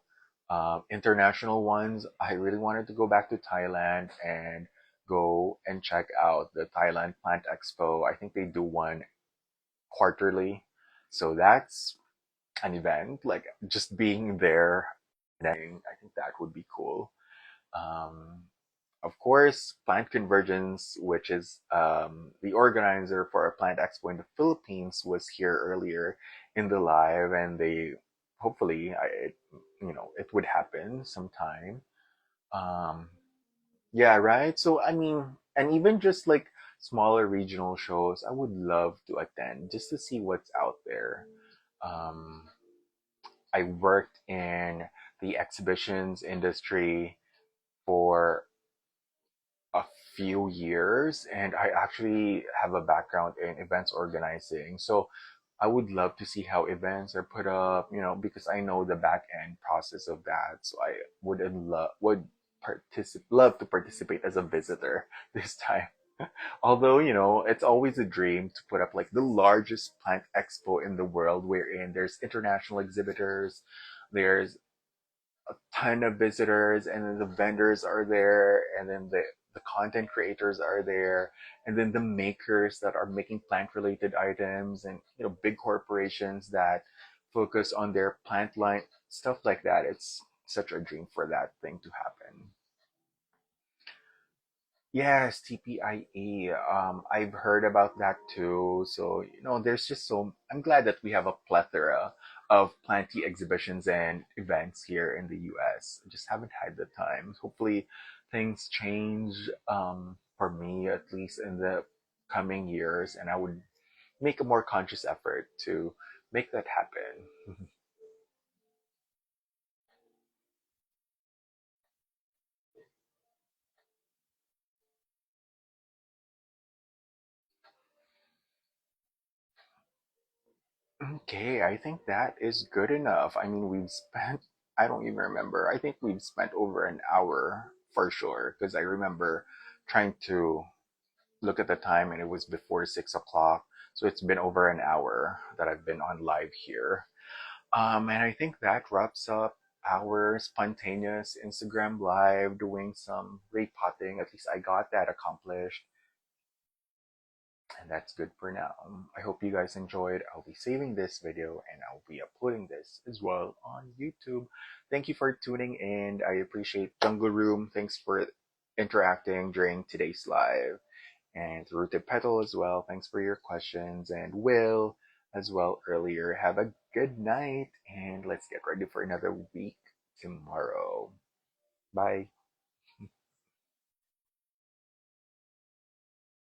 International ones, I really wanted to go back to Thailand and go and check out the Thailand Plant Expo. I think they do one quarterly. So that's an event, like just being there. I think that would be cool. Um, of course, Plant Convergence, which is the organizer for our Plant Expo in the Philippines, was here earlier in the live, and they hopefully, it would happen sometime. Um, yeah, right. So I mean, and even just like smaller regional shows, I would love to attend just to see what's out there. Um, I worked in the exhibitions industry for a few years and I actually have a background in events organizing. So I would love to see how events are put up, because I know the back end process of that. So I would love to participate as a visitor this time. Although, it's always a dream to put up like the largest plant expo in the world wherein there's international exhibitors, there's ton of visitors and then the vendors are there and then the content creators are there and then the makers that are making plant related items and big corporations that focus on their plant line, stuff like that. It's such a dream for that thing to happen. Yes, TPIE. I've heard about that too. So, there's just so I'm glad that we have a plethora of planty exhibitions and events here in the US. Just haven't had the time. Hopefully things change for me at least in the coming years and I would make a more conscious effort to make that happen. Okay, I think that is good enough. I mean, I don't even remember. I think we've spent over an hour for sure, because I remember trying to look at the time and it was before 6 o'clock. So it's been over an hour that I've been on live here. And I think that wraps up our spontaneous Instagram live doing some repotting. At least I got that accomplished. And that's good for now. I hope you guys enjoyed. I'll be saving this video and I'll be uploading this as well on YouTube. Thank you for tuning in. I appreciate Jungle Room. Thanks for interacting during today's live. And Rooted Petal as well. Thanks for your questions. And Will as well earlier. Have a good night and let's get ready for another week tomorrow. Bye.